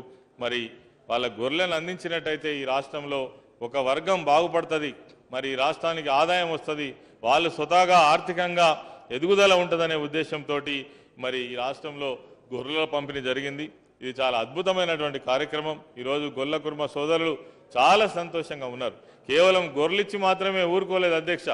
మరి వాళ్ళ గొర్రెలను అందించినట్టయితే ఈ రాష్ట్రంలో ఒక వర్గం బాగుపడుతుంది, మరి ఈ రాష్ట్రానికి ఆదాయం వస్తుంది, వాళ్ళు స్వతహాగా ఆర్థికంగా ఎదుగుదల ఉంటుందనే ఉద్దేశంతో మరి ఈ రాష్ట్రంలో గొర్రెల పంపిణీ జరిగింది. ఇది చాలా అద్భుతమైనటువంటి కార్యక్రమం. ఈరోజు గొల్ల కుర్మ సోదరులు చాలా సంతోషంగా ఉన్నారు. కేవలం గొర్రెలిచ్చి మాత్రమే ఊరుకోలేదు అధ్యక్ష.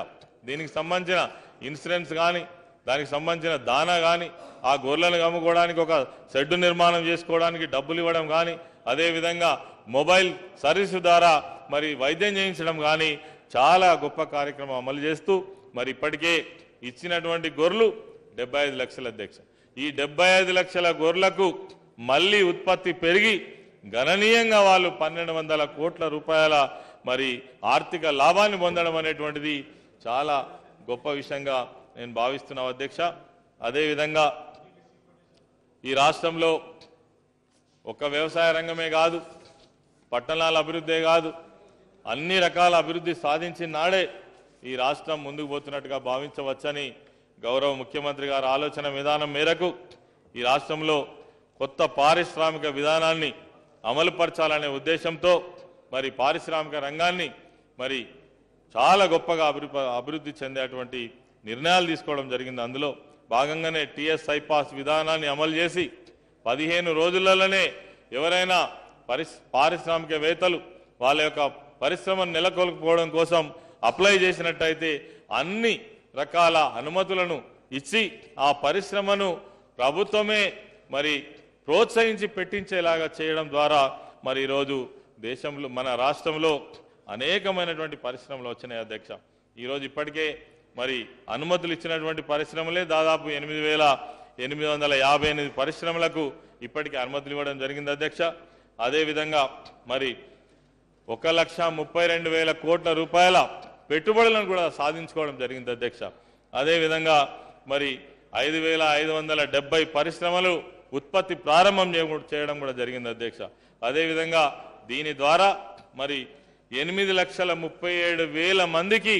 దీనికి సంబంధించిన ఇన్సూరెన్స్ కానీ, దానికి సంబంధించిన దానా కానీ, ఆ గొర్రెలను అమ్ముకోవడానికి ఒక షెడ్డు నిర్మాణం చేసుకోవడానికి డబ్బులు ఇవ్వడం కానీ, అదేవిధంగా మొబైల్ సర్వీసు ద్వారా మరి వైద్యం చేయించడం కానీ చాలా గొప్ప కార్యక్రమం అమలు చేస్తూ మరి ఇప్పటికే ఇచ్చినటువంటి గొర్రెలు 75 లక్షల అధ్యక్ష. ఈ 75 లక్షల గొర్రెలకు మళ్ళీ ఉత్పత్తి పెరిగి గణనీయంగా వాళ్ళు 1200 కోట్ల రూపాయల మరి ఆర్థిక లాభాన్ని పొందడం అనేటువంటిది చాలా గొప్ప విషయంగా నేను భావిస్తున్నాను అధ్యక్ష. అదేవిధంగా ఈ రాష్ట్రంలో ఒక వ్యవసాయ రంగమే కాదు, పట్టణాల అభివృద్ధే కాదు, అన్ని రకాల అభివృద్ధి సాధించిన నాడే ఈ రాష్ట్రం ముందుకు పోతున్నట్టుగా భావించవచ్చని గౌరవ ముఖ్యమంత్రి గారి ఆలోచన విధానం మేరకు ఈ రాష్ట్రంలో కొత్త పారిశ్రామిక విధానాన్ని అమలుపరచాలనే ఉద్దేశంతో మరి పారిశ్రామిక రంగాన్ని మరి చాలా గొప్పగా అభివృద్ధి చెందేటువంటి నిర్ణయాలు తీసుకోవడం జరిగింది. అందులో భాగంగానే టీఎస్ ఐపాస్ విధానాన్ని అమలు చేసి 15 రోజులలోనే ఎవరైనా పారిశ్రామికవేత్తలు వాళ్ళ యొక్క పరిశ్రమను నెలకొల్పుకోవడం కోసం అప్లై చేసినట్టయితే అన్ని రకాల అనుమతులను ఇచ్చి ఆ పరిశ్రమను ప్రభుత్వమే మరి ప్రోత్సహించి పెట్టించేలాగా చేయడం ద్వారా మరి ఈరోజు దేశంలో మన రాష్ట్రంలో అనేకమైనటువంటి పరిశ్రమలు వచ్చినాయి అధ్యక్ష. ఈరోజు ఇప్పటికే మరి అనుమతులు ఇచ్చినటువంటి పరిశ్రమలే దాదాపు 8,858 పరిశ్రమలకు ఇప్పటికే అనుమతులు ఇవ్వడం జరిగింది అధ్యక్ష. అదేవిధంగా మరి 1,32,000 కోట్ల రూపాయల పెట్టుబడులను కూడా సాధించుకోవడం జరిగింది అధ్యక్ష. అదేవిధంగా మరి 5,570 పరిశ్రమలు ఉత్పత్తి ప్రారంభం చేయడం కూడా జరిగింది అధ్యక్ష. అదేవిధంగా దీని ద్వారా మరి 8,37,000 మందికి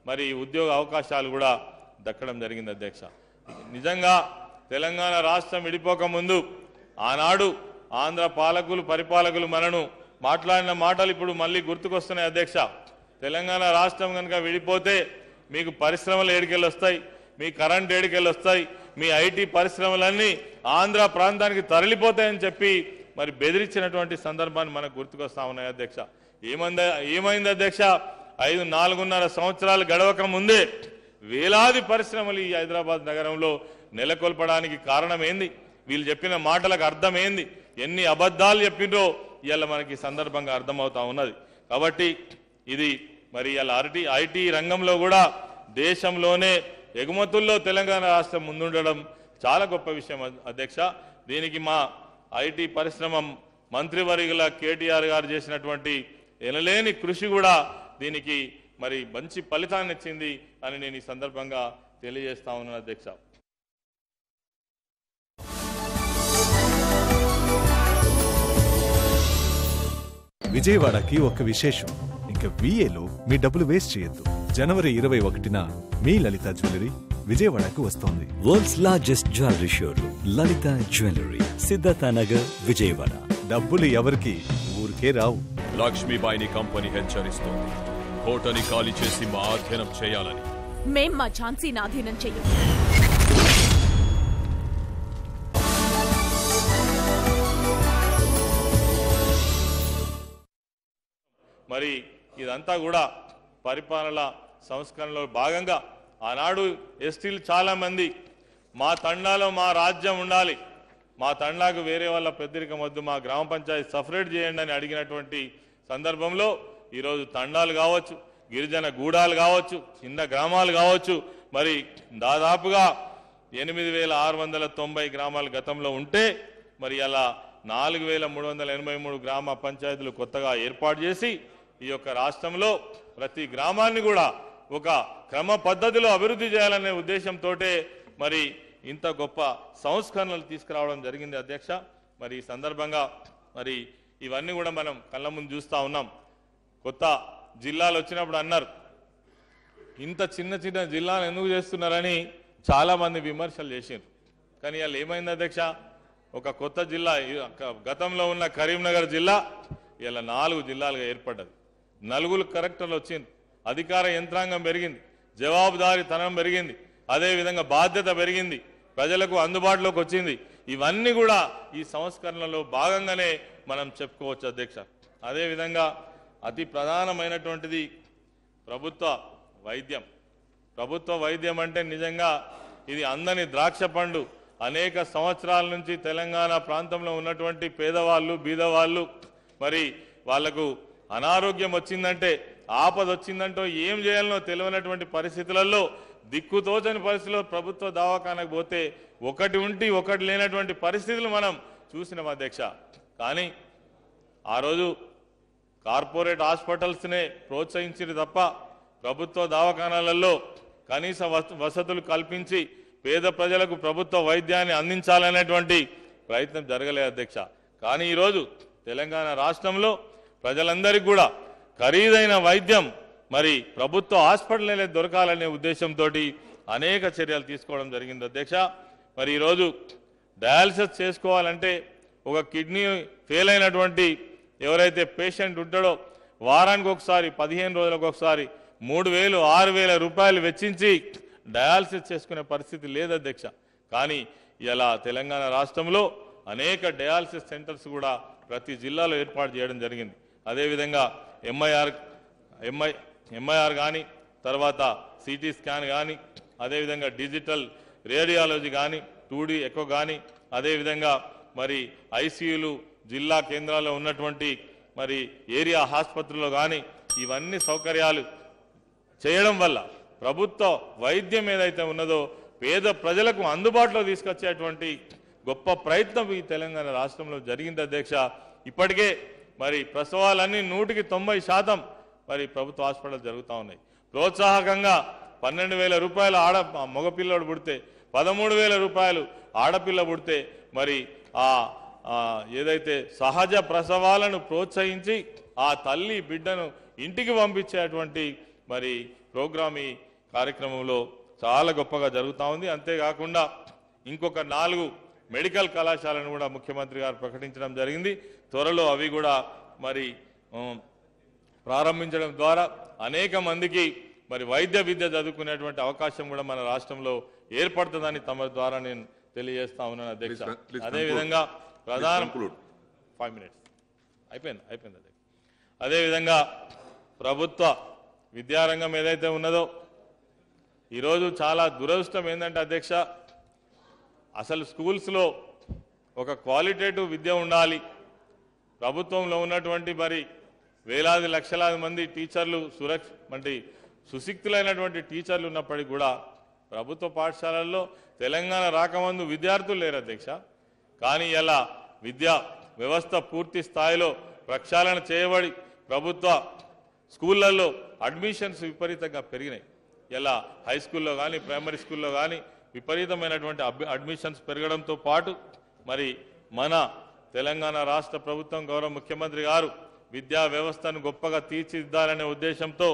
మరి ఉద్యోగ అవకాశాలు కూడా దక్కడం జరిగింది అధ్యక్ష. నిజంగా తెలంగాణ రాష్ట్రం విడిపోక ముందు ఆనాడు ఆంధ్ర పరిపాలకులు మనను మాట్లాడిన మాటలు ఇప్పుడు మళ్ళీ గుర్తుకొస్తున్నాయి అధ్యక్ష. తెలంగాణ రాష్ట్రం కనుక విడిపోతే మీకు పరిశ్రమలు ఏడికెళ్ళి వస్తాయి, మీ కరెంట్ ఏడికెళ్ళి వస్తాయి, మీ ఐటీ పరిశ్రమలన్నీ ఆంధ్ర ప్రాంతానికి తరలిపోతాయని చెప్పి మరి బెదిరించినటువంటి సందర్భాన్ని మనకు గుర్తుకొస్తా ఉన్నాయి అధ్యక్ష. ఏమైంది అధ్యక్ష? 4.5 సంవత్సరాలు గడవక ముందే వేలాది పరిశ్రమలు ఈ హైదరాబాద్ నగరంలో నెలకొల్పడానికి కారణం ఏంది? వీళ్ళు చెప్పిన మాటలకు అర్థం ఏంది? ఎన్ని అబద్ధాలు చెప్పిండ్రో ఇవాళ మనకి సందర్భంగా అర్థమవుతా ఉన్నది. కాబట్టి ఇది మరి ఇవాళ ఐటీ రంగంలో కూడా దేశంలోనే ఎగుమతుల్లో తెలంగాణ రాష్ట్రం ముందుండడం చాలా గొప్ప విషయం అధ్యక్ష. దీనికి మా ఐటీ పరిశ్రమ మంత్రివర్యుల కేటీఆర్ గారు చేసినటువంటి ఎనలేని కృషి కూడా దీనికి మరి మంచి ఫలితాన్ని ఇచ్చింది అని నేను ఈ సందర్భంగా తెలియజేస్తా ఉన్నాను అధ్యక్ష. విజయవాడకి ఒక విశేషం. ఇంకా VAలో మీ డబ్బులు వేస్ట్ చేయొద్దు. జనవరి 21న మీ లలిత జ్యువెలరీ విజయవాడకు వస్తోంది. వరల్డ్స్ లార్జెస్ట్ జ్యువెలరీ షోరూమ్ లలిత జ్యువెలరీ, సిద్ధార్థ నగర్, విజయవాడ. డబ్బులు ఎవరికి ఊరికే రావు. లక్ష్మీబాయిని కంపెనీ హెచ్చరిస్తోంది, కోటని ఖాళీ చేసి మా అధ్యయనం చేయాలని. మేం మా ఝాన్సీని అధీనం చెయ్యం. మరి ఇదంతా కూడా పరిపాలన సంస్కరణలో భాగంగా ఆనాడు ఎస్టీలు చాలా మంది మా తండాలో మా రాజ్యం ఉండాలి, మా తండాకు వేరే వాళ్ళ పెద్దరికం వద్దు, మా గ్రామ పంచాయతీ సపరేట్ చేయండి అని అడిగినటువంటి సందర్భంలో ఈరోజు తండాలు కావచ్చు, గిరిజన గూడాలు కావచ్చు, చిన్న గ్రామాలు కావచ్చు, మరి దాదాపుగా 8,690 గ్రామాలు గతంలో ఉంటే మరి అలా 4,383 గ్రామ పంచాయతీలు కొత్తగా ఏర్పాటు చేసి ఈ యొక్క రాష్ట్రంలో ప్రతి గ్రామాన్ని కూడా ఒక క్రమ పద్ధతిలో అభివృద్ధి చేయాలనే ఉద్దేశంతో మరి ఇంత గొప్ప సంస్కరణలు తీసుకురావడం జరిగింది అధ్యక్ష. మరి ఈ సందర్భంగా మరి ఇవన్నీ కూడా మనం కళ్ళ ముందు చూస్తూ ఉన్నాం. కొత్త జిల్లాలు వచ్చినప్పుడు అన్నారు, ఇంత చిన్న చిన్న జిల్లాలు ఎందుకు చేస్తున్నారని చాలామంది విమర్శలు చేశారు. కానీ వాళ్ళు ఏమైంది అధ్యక్ష? ఒక కొత్త జిల్లా, గతంలో ఉన్న కరీంనగర్ జిల్లా ఇలా 4 జిల్లాలుగా ఏర్పడ్డది. 4 కలెక్టర్లు వచ్చింది, అధికార యంత్రాంగం పెరిగింది, జవాబుదారీతనం పెరిగింది, అదేవిధంగా బాధ్యత పెరిగింది, ప్రజలకు అందుబాటులోకి వచ్చింది. ఇవన్నీ కూడా ఈ సంస్కరణలో భాగంగానే మనం చెప్పుకోవచ్చు అధ్యక్ష. అదేవిధంగా అతి ప్రధానమైనటువంటిది ప్రభుత్వ వైద్యం. ప్రభుత్వ వైద్యం అంటే నిజంగా ఇది అందని ద్రాక్ష పండు. అనేక సంవత్సరాల నుంచి తెలంగాణ ప్రాంతంలో ఉన్నటువంటి పేదవాళ్ళు, బీదవాళ్ళు మరి వాళ్లకు అనారోగ్యం వచ్చిందంటే, ఆపద వచ్చిందంటో ఏం చేయాలనో తెలియనటువంటి పరిస్థితులలో, దిక్కుతోచని పరిస్థితుల్లో ప్రభుత్వ దవాఖానకు పోతే ఒకటి ఉండి ఒకటి లేనటువంటి పరిస్థితులు మనం చూసినాం అధ్యక్ష. కానీ ఆ రోజు కార్పొరేట్ హాస్పిటల్స్నే ప్రోత్సహించింది తప్ప ప్రభుత్వ దవాఖానాలలో కనీస వసతులు కల్పించి పేద ప్రజలకు ప్రభుత్వ వైద్యాన్ని అందించాలనేటువంటి ప్రయత్నం జరగలేదు అధ్యక్ష. కానీ ఈరోజు తెలంగాణ రాష్ట్రంలో ప్రజలందరికీ కూడా ఖరీదైన వైద్యం మరి ప్రభుత్వ హాస్పిటల్ దొరకాలనే ఉద్దేశంతో అనేక చర్యలు తీసుకోవడం జరిగింది అధ్యక్ష. మరి ఈరోజు డయాలసిస్ చేసుకోవాలంటే ఒక కిడ్నీ ఫెయిల్ అయినటువంటి ఎవరైతే పేషెంట్ ఉంటాడో వారానికి ఒకసారి, 15 రోజులకు ఒకసారి 3,000, 6,000 రూపాయలు వెచ్చించి డయాలసిస్ చేసుకునే పరిస్థితి లేదు అధ్యక్ష. కానీ ఇలా తెలంగాణ రాష్ట్రంలో అనేక డయాలసిస్ సెంటర్స్ కూడా ప్రతి జిల్లాలో ఏర్పాటు చేయడం జరిగింది. అదేవిధంగా ఎంఐఆర్ కానీ, తర్వాత సిటీ స్కాన్ కానీ, అదేవిధంగా డిజిటల్ రేడియాలజీ కానీ, 2D ఎకో కానీ, అదేవిధంగా మరి ఐసీయూలు జిల్లా కేంద్రాల్లో ఉన్నటువంటి మరి ఏరియా ఆసుపత్రుల్లో కానీ ఇవన్నీ సౌకర్యాలు చేయడం వల్ల ప్రభుత్వ వైద్యం ఏదైతే ఉన్నదో పేద ప్రజలకు అందుబాటులో తీసుకొచ్చేటువంటి గొప్ప ప్రయత్నం ఈ తెలంగాణ రాష్ట్రంలో జరిగింది అధ్యక్ష. ఇప్పటికే మరి ప్రసవాలన్నీ 100% మరి ప్రభుత్వ హాస్పిటల్ జరుగుతూ ఉన్నాయి. ప్రోత్సాహకంగా 12,000 రూపాయలు మగపిల్లడు పుడితే, 13,000 రూపాయలు ఆడపిల్ల పుడితే మరి ఏదైతే సహజ ప్రసవాలను ప్రోత్సహించి ఆ తల్లి బిడ్డను ఇంటికి పంపించేటువంటి మరి ప్రోగ్రామ్ ఈ కార్యక్రమంలో చాలా గొప్పగా జరుగుతూ ఉంది. అంతేకాకుండా ఇంకొక 4 మెడికల్ కళాశాలను కూడా ముఖ్యమంత్రి గారు ప్రకటించడం జరిగింది. త్వరలో అవి కూడా మరి ప్రారంభించడం ద్వారా అనేక మందికి మరి వైద్య విద్య చదువుకునేటువంటి అవకాశం కూడా మన రాష్ట్రంలో ఏర్పడుతుందని తమ ద్వారా నేను తెలియజేస్తా ఉన్నాను అధ్యక్ష. అదేవిధంగా ప్రధాన 5 minutes అయిపోయింది అధ్యక్ష. అదేవిధంగా ప్రభుత్వ విద్యారంగం ఏదైతే ఉన్నదో ఈరోజు చాలా దురదృష్టం ఏంటంటే అధ్యక్ష, అసలు స్కూల్స్లో ఒక క్వాలిటేటివ్ విద్య ఉండాలి. ప్రభుత్వంలో ఉన్నటువంటి మరి వేలాది లక్షలాది మంది టీచర్లు సుశిక్తులైనటువంటి టీచర్లు ఉన్నప్పటికీ కూడా ప్రభుత్వ పాఠశాలల్లో తెలంగాణ రాకముందు విద్యార్థులు లేరు అధ్యక్ష. కానీ ఇలా విద్యా వ్యవస్థ పూర్తి స్థాయిలో ప్రక్షాళన చేయబడి ప్రభుత్వ స్కూళ్ళల్లో అడ్మిషన్స్ విపరీతంగా పెరిగినాయి. ఇలా హై స్కూల్లో కానీ ప్రైమరీ స్కూల్లో కానీ విపరీతమైనటువంటి అడ్మిషన్స్ పెరగడంతో పాటు మరి మన తెలంగాణ రాష్ట్ర ప్రభుత్వం గౌరవ ముఖ్యమంత్రి గారు విద్యా వ్యవస్థను గొప్పగా తీర్చిదిద్దాలనే ఉద్దేశంతో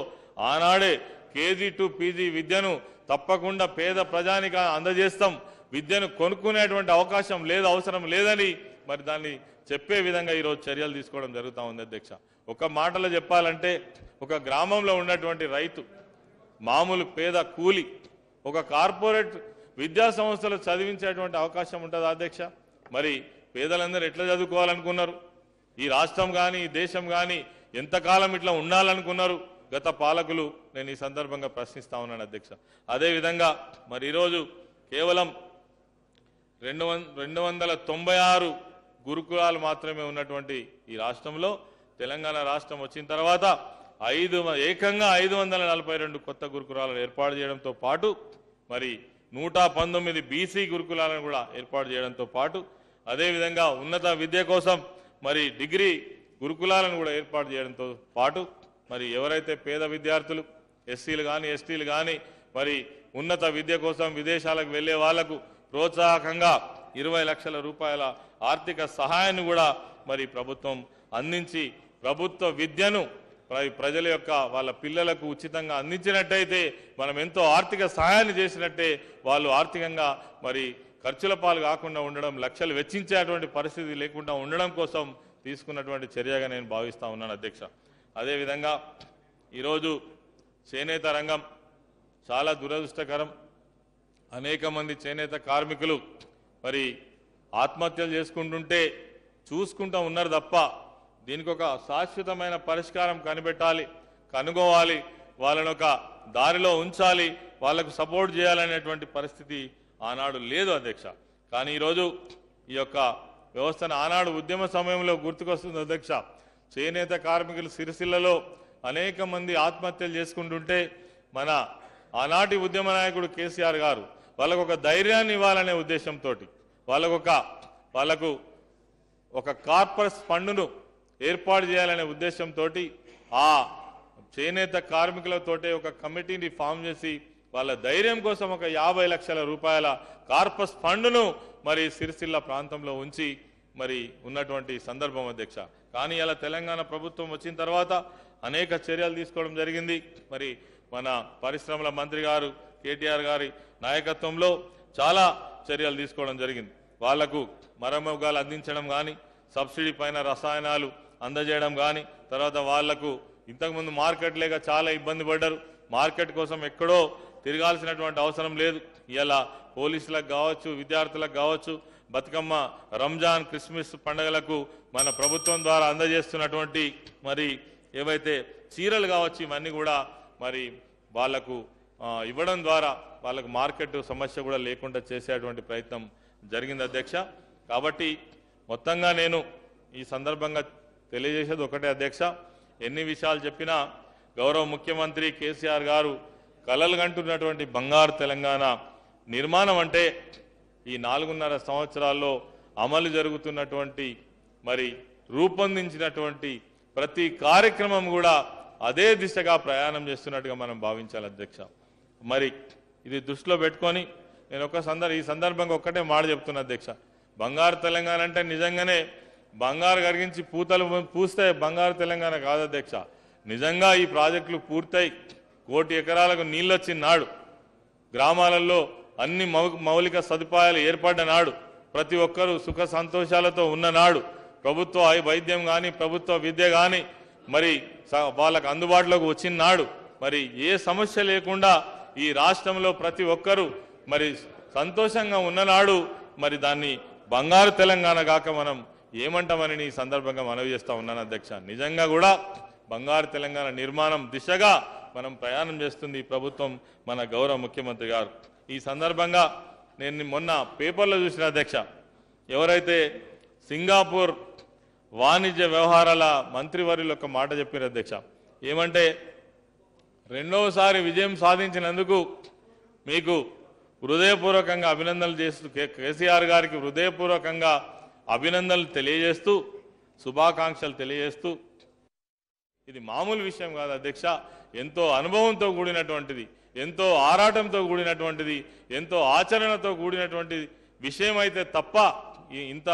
ఆనాడే కేజీ టు పీజీ విద్యను తప్పకుండా పేద ప్రజానికి అందజేస్తాం, విద్యను కొనుక్కునేటువంటి అవకాశం లేదు, అవసరం లేదని మరి దాన్ని చెప్పే విధంగా ఈరోజు చర్యలు తీసుకోవడం జరుగుతూ ఉంది అధ్యక్ష. ఒక మాటలో చెప్పాలంటే ఒక గ్రామంలో ఉన్నటువంటి రైతు, మామూలు పేద కూలి ఒక కార్పొరేట్ విద్యా సంస్థలు చదివించేటువంటి అవకాశం ఉంటుంది అధ్యక్ష. మరి పేదలందరూ ఎట్లా చదువుకోవాలనుకున్నారు? ఈ రాష్ట్రం కానీ ఈ దేశం కానీ ఎంతకాలం ఇట్లా ఉండాలనుకున్నారు గత పాలకులు? నేను ఈ సందర్భంగా ప్రశ్నిస్తా ఉన్నాను అధ్యక్ష. అదేవిధంగా మరి ఈరోజు కేవలం 296 గురుకులాలు మాత్రమే ఉన్నటువంటి ఈ రాష్ట్రంలో తెలంగాణ రాష్ట్రం వచ్చిన తర్వాత ఏకంగా 542 కొత్త గురుకులాలను ఏర్పాటు చేయడంతో పాటు మరి 119 బీసీ గురుకులాలను కూడా ఏర్పాటు చేయడంతో పాటు అదేవిధంగా ఉన్నత విద్య కోసం మరి డిగ్రీ గురుకులాలను కూడా ఏర్పాటు చేయడంతో పాటు మరి ఎవరైతే పేద విద్యార్థులు ఎస్సీలు కానీ ఎస్టీలు కానీ మరి ఉన్నత విద్య కోసం విదేశాలకు వెళ్లే వాళ్లకు ప్రోత్సాహకంగా 20 లక్షల రూపాయల ఆర్థిక సహాయాన్ని కూడా మరి ప్రభుత్వం అందించి ప్రభుత్వ విద్యను ప్రజల యొక్క వాళ్ళ పిల్లలకు ఉచితంగా అందించినట్టయితే మనం ఎంతో ఆర్థిక సహాయాన్ని చేసినట్టే వాళ్ళు ఆర్థికంగా మరి ఖర్చుల పాలు కాకుండా ఉండడం, లక్షలు వెచ్చించేటువంటి పరిస్థితి లేకుండా ఉండడం కోసం తీసుకున్నటువంటి చర్యగా నేను భావిస్తా ఉన్నాను అధ్యక్ష. అదేవిధంగా ఈరోజు చేనేత రంగం చాలా దురదృష్టకరం. అనేక మంది చేనేత కార్మికులు మరి ఆత్మహత్యలు చేసుకుంటుంటే చూసుకుంటూ ఉన్నారు తప్ప దీనికి ఒక శాశ్వతమైన పరిష్కారం కనుగోవాలి, వాళ్ళని ఒక దారిలో ఉంచాలి, వాళ్లకు సపోర్ట్ చేయాలనేటువంటి పరిస్థితి ఆనాడు లేదు అధ్యక్ష. కానీ ఈరోజు ఈ యొక్క వ్యవస్థను ఆనాడు ఉద్యమ సమయంలో గుర్తుకొస్తుంది అధ్యక్ష. చేనేత కార్మికులు సిరిసిల్లలో అనేక మంది ఆత్మహత్యలు చేసుకుంటుంటే మన ఆనాటి ఉద్యమ నాయకుడు కేసీఆర్ గారు వాళ్ళకు ఒక ధైర్యాన్ని ఇవ్వాలనే ఉద్దేశంతో వాళ్ళకు ఒక కార్పొరేట్ ఫండ్ను ఏర్పాటు చేయాలనే ఉద్దేశంతో ఆ చేనేత కార్మికులతోటే ఒక కమిటీని ఫామ్ చేసి వాళ్ళ ధైర్యం కోసం ఒక 50 లక్షల రూపాయల కార్పస్ ఫండ్ను మరి సిరిసిల్ల ప్రాంతంలో ఉంచి మరి ఉన్నటువంటి సందర్భం అధ్యక్ష. కానీ ఇలా తెలంగాణ ప్రభుత్వం వచ్చిన తర్వాత అనేక చర్యలు తీసుకోవడం జరిగింది. మరి మన పరిశ్రమల మంత్రి గారు కేటీఆర్ గారి నాయకత్వంలో చాలా చర్యలు తీసుకోవడం జరిగింది. వాళ్లకు మరమ్మతులు అందించడం కానీ, సబ్సిడీ పైన రసాయనాలు అందజేయడం కానీ, తర్వాత వాళ్లకు ఇంతకుముందు మార్కెట్ లేక చాలా ఇబ్బంది పడ్డారు. మార్కెట్ కోసం ఎక్కడో తిరగాల్సినటువంటి అవసరం లేదు. ఇలా పోలీసులకు కావచ్చు, విద్యార్థులకు కావచ్చు, బతుకమ్మ, రంజాన్, క్రిస్మస్ పండుగలకు మన ప్రభుత్వం ద్వారా అందజేస్తున్నటువంటి మరి ఏవైతే చీరలు కావచ్చు ఇవన్నీ కూడా మరి వాళ్లకు ఇవ్వడం ద్వారా వాళ్ళకు మార్కెట్ సమస్య కూడా లేకుండా చేసేటువంటి ప్రయత్నం జరిగింది అధ్యక్ష. కాబట్టి మొత్తంగా నేను ఈ సందర్భంగా తెలియజేసేది ఒకటే అధ్యక్ష, ఎన్ని విషయాలు చెప్పినా గౌరవ ముఖ్యమంత్రి కేసీఆర్ గారు కలలు కంటున్నటువంటి బంగారు తెలంగాణ నిర్మాణం అంటే ఈ 4.5 సంవత్సరాల్లో అమలు జరుగుతున్నటువంటి మరి రూపొందించినటువంటి ప్రతి కార్యక్రమం కూడా అదే దిశగా ప్రయాణం చేస్తున్నట్టుగా మనం భావించాలి అధ్యక్ష. మరి ఇది దృష్టిలో పెట్టుకొని నేను ఈ సందర్భంగా ఒక్కటే మాట చెప్తున్నా అధ్యక్ష, బంగారు తెలంగాణ అంటే నిజంగానే బంగారు కరిగించి పూతలు పూస్తే బంగారు తెలంగాణ కాదు అధ్యక్ష. నిజంగా ఈ ప్రాజెక్టులు పూర్తయి 1 కోటి ఎకరాలకు నీళ్ళు వచ్చిన నాడు, గ్రామాలలో అన్ని మౌలిక సదుపాయాలు ఏర్పడ్డ నాడు, ప్రతి ఒక్కరూ సుఖ సంతోషాలతో ఉన్న నాడు, ప్రభుత్వ వైద్యం కానీ ప్రభుత్వ విద్య కానీ మరి వాళ్ళకు అందుబాటులోకి వచ్చిన నాడు, మరి ఏ సమస్య లేకుండా ఈ రాష్ట్రంలో ప్రతి ఒక్కరూ మరి సంతోషంగా ఉన్ననాడు మరి దాన్ని బంగారు తెలంగాణ కాక మనం ఏమంటామని ఈ సందర్భంగా మనవి చేస్తా ఉన్నాను అధ్యక్ష. నిజంగా కూడా బంగారు తెలంగాణ నిర్మాణం దిశగా మనం ప్రయాణం చేస్తుంది ఈ ప్రభుత్వం, మన గౌరవ ముఖ్యమంత్రి గారు. ఈ సందర్భంగా నేను మొన్న పేపర్లో చూసిన అధ్యక్ష, ఎవరైతే సింగపూర్ వాణిజ్య వ్యవహారాల మంత్రివర్యులు ఒక మాట చెప్పారు అధ్యక్ష, ఏమంటే రెండవసారి విజయం సాధించినందుకు మీకు హృదయపూర్వకంగా అభినందనలు చేస్తూ కేసీఆర్ గారికి హృదయపూర్వకంగా అభినందనలు తెలియజేస్తూ శుభాకాంక్షలు తెలియజేస్తూ, ఇది మామూలు విషయం కాదు అధ్యక్ష, ఎంతో అనుభవంతో కూడినటువంటిది, ఎంతో ఆరాటంతో కూడినటువంటిది, ఎంతో ఆచరణతో కూడినటువంటి విషయం అయితే తప్ప ఇంత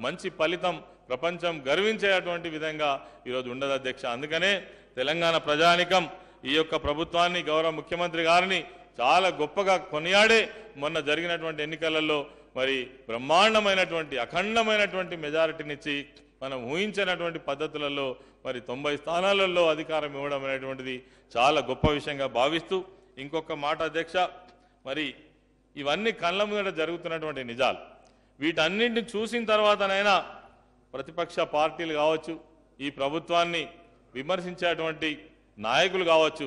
మంచి ఫలితం ప్రపంచం గర్వించేటువంటి విధంగా ఈరోజు ఉండదు అధ్యక్ష. అందుకనే తెలంగాణ ప్రజానికం ఈ యొక్క ప్రభుత్వాన్ని, గౌరవ ముఖ్యమంత్రి గారిని చాలా గొప్పగా కొనియాడే మొన్న జరిగినటువంటి ఎన్నికలలో మరి బ్రహ్మాండమైనటువంటి అఖండమైనటువంటి మెజారిటీనిచ్చి మనం ఊహించినటువంటి పద్ధతులలో మరి 90 స్థానాలలో అధికారం ఇవ్వడం అనేటువంటిది చాలా గొప్ప విషయంగా భావిస్తూ, ఇంకొక మాట అధ్యక్ష, మరి ఇవన్నీ కళ్ళ ముందట జరుగుతున్నటువంటి నిజాలు, వీటన్నింటిని చూసిన తర్వాతనైనా ప్రతిపక్ష పార్టీలు కావచ్చు, ఈ ప్రభుత్వాన్ని విమర్శించేటువంటి నాయకులు కావచ్చు,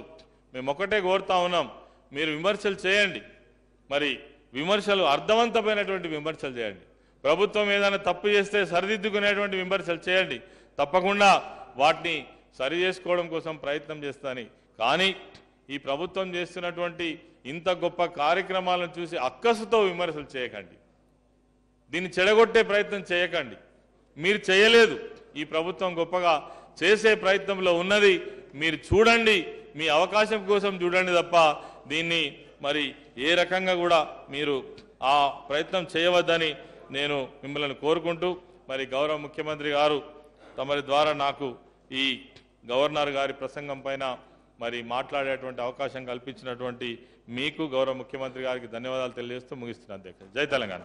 మేము ఒకటే కోరుతా ఉన్నాం, మీరు విమర్శలు చేయండి, మరి విమర్శలు అర్థవంతమైనటువంటి విమర్శలు చేయండి. ప్రభుత్వం ఏదైనా తప్పు చేస్తే సరిదిద్దుకునేటువంటి విమర్శలు చేయండి, తప్పకుండా వాటిని సరి చేసుకోవడం కోసం ప్రయత్నం చేస్తాను. కానీ ఈ ప్రభుత్వం చేస్తున్నటువంటి ఇంత గొప్ప కార్యక్రమాలను చూసి అక్కసుతో విమర్శలు చేయకండి, దీన్ని చెడగొట్టే ప్రయత్నం చేయకండి. మీరు చేయలేదు, ఈ ప్రభుత్వం గొప్పగా చేసే ప్రయత్నంలో ఉన్నది, మీరు చూడండి, మీ అవకాశం కోసం చూడండి తప్ప దీన్ని మరి ఏ రకంగా కూడా మీరు ఆ ప్రయత్నం చేయవద్దని నేను మిమ్మల్ని కోరుకుంటూ, మరి గౌరవ ముఖ్యమంత్రి గారు తమరి ద్వారా నాకు ఈ గవర్నర్ గారి ప్రసంగం పైన మరి మాట్లాడేటువంటి అవకాశం కల్పించినటువంటి మీకు గౌరవ ముఖ్యమంత్రి గారికి ధన్యవాదాలు తెలియజేస్తూ ముగిస్తున్నాను అధ్యక్ష. జై తెలంగాణ.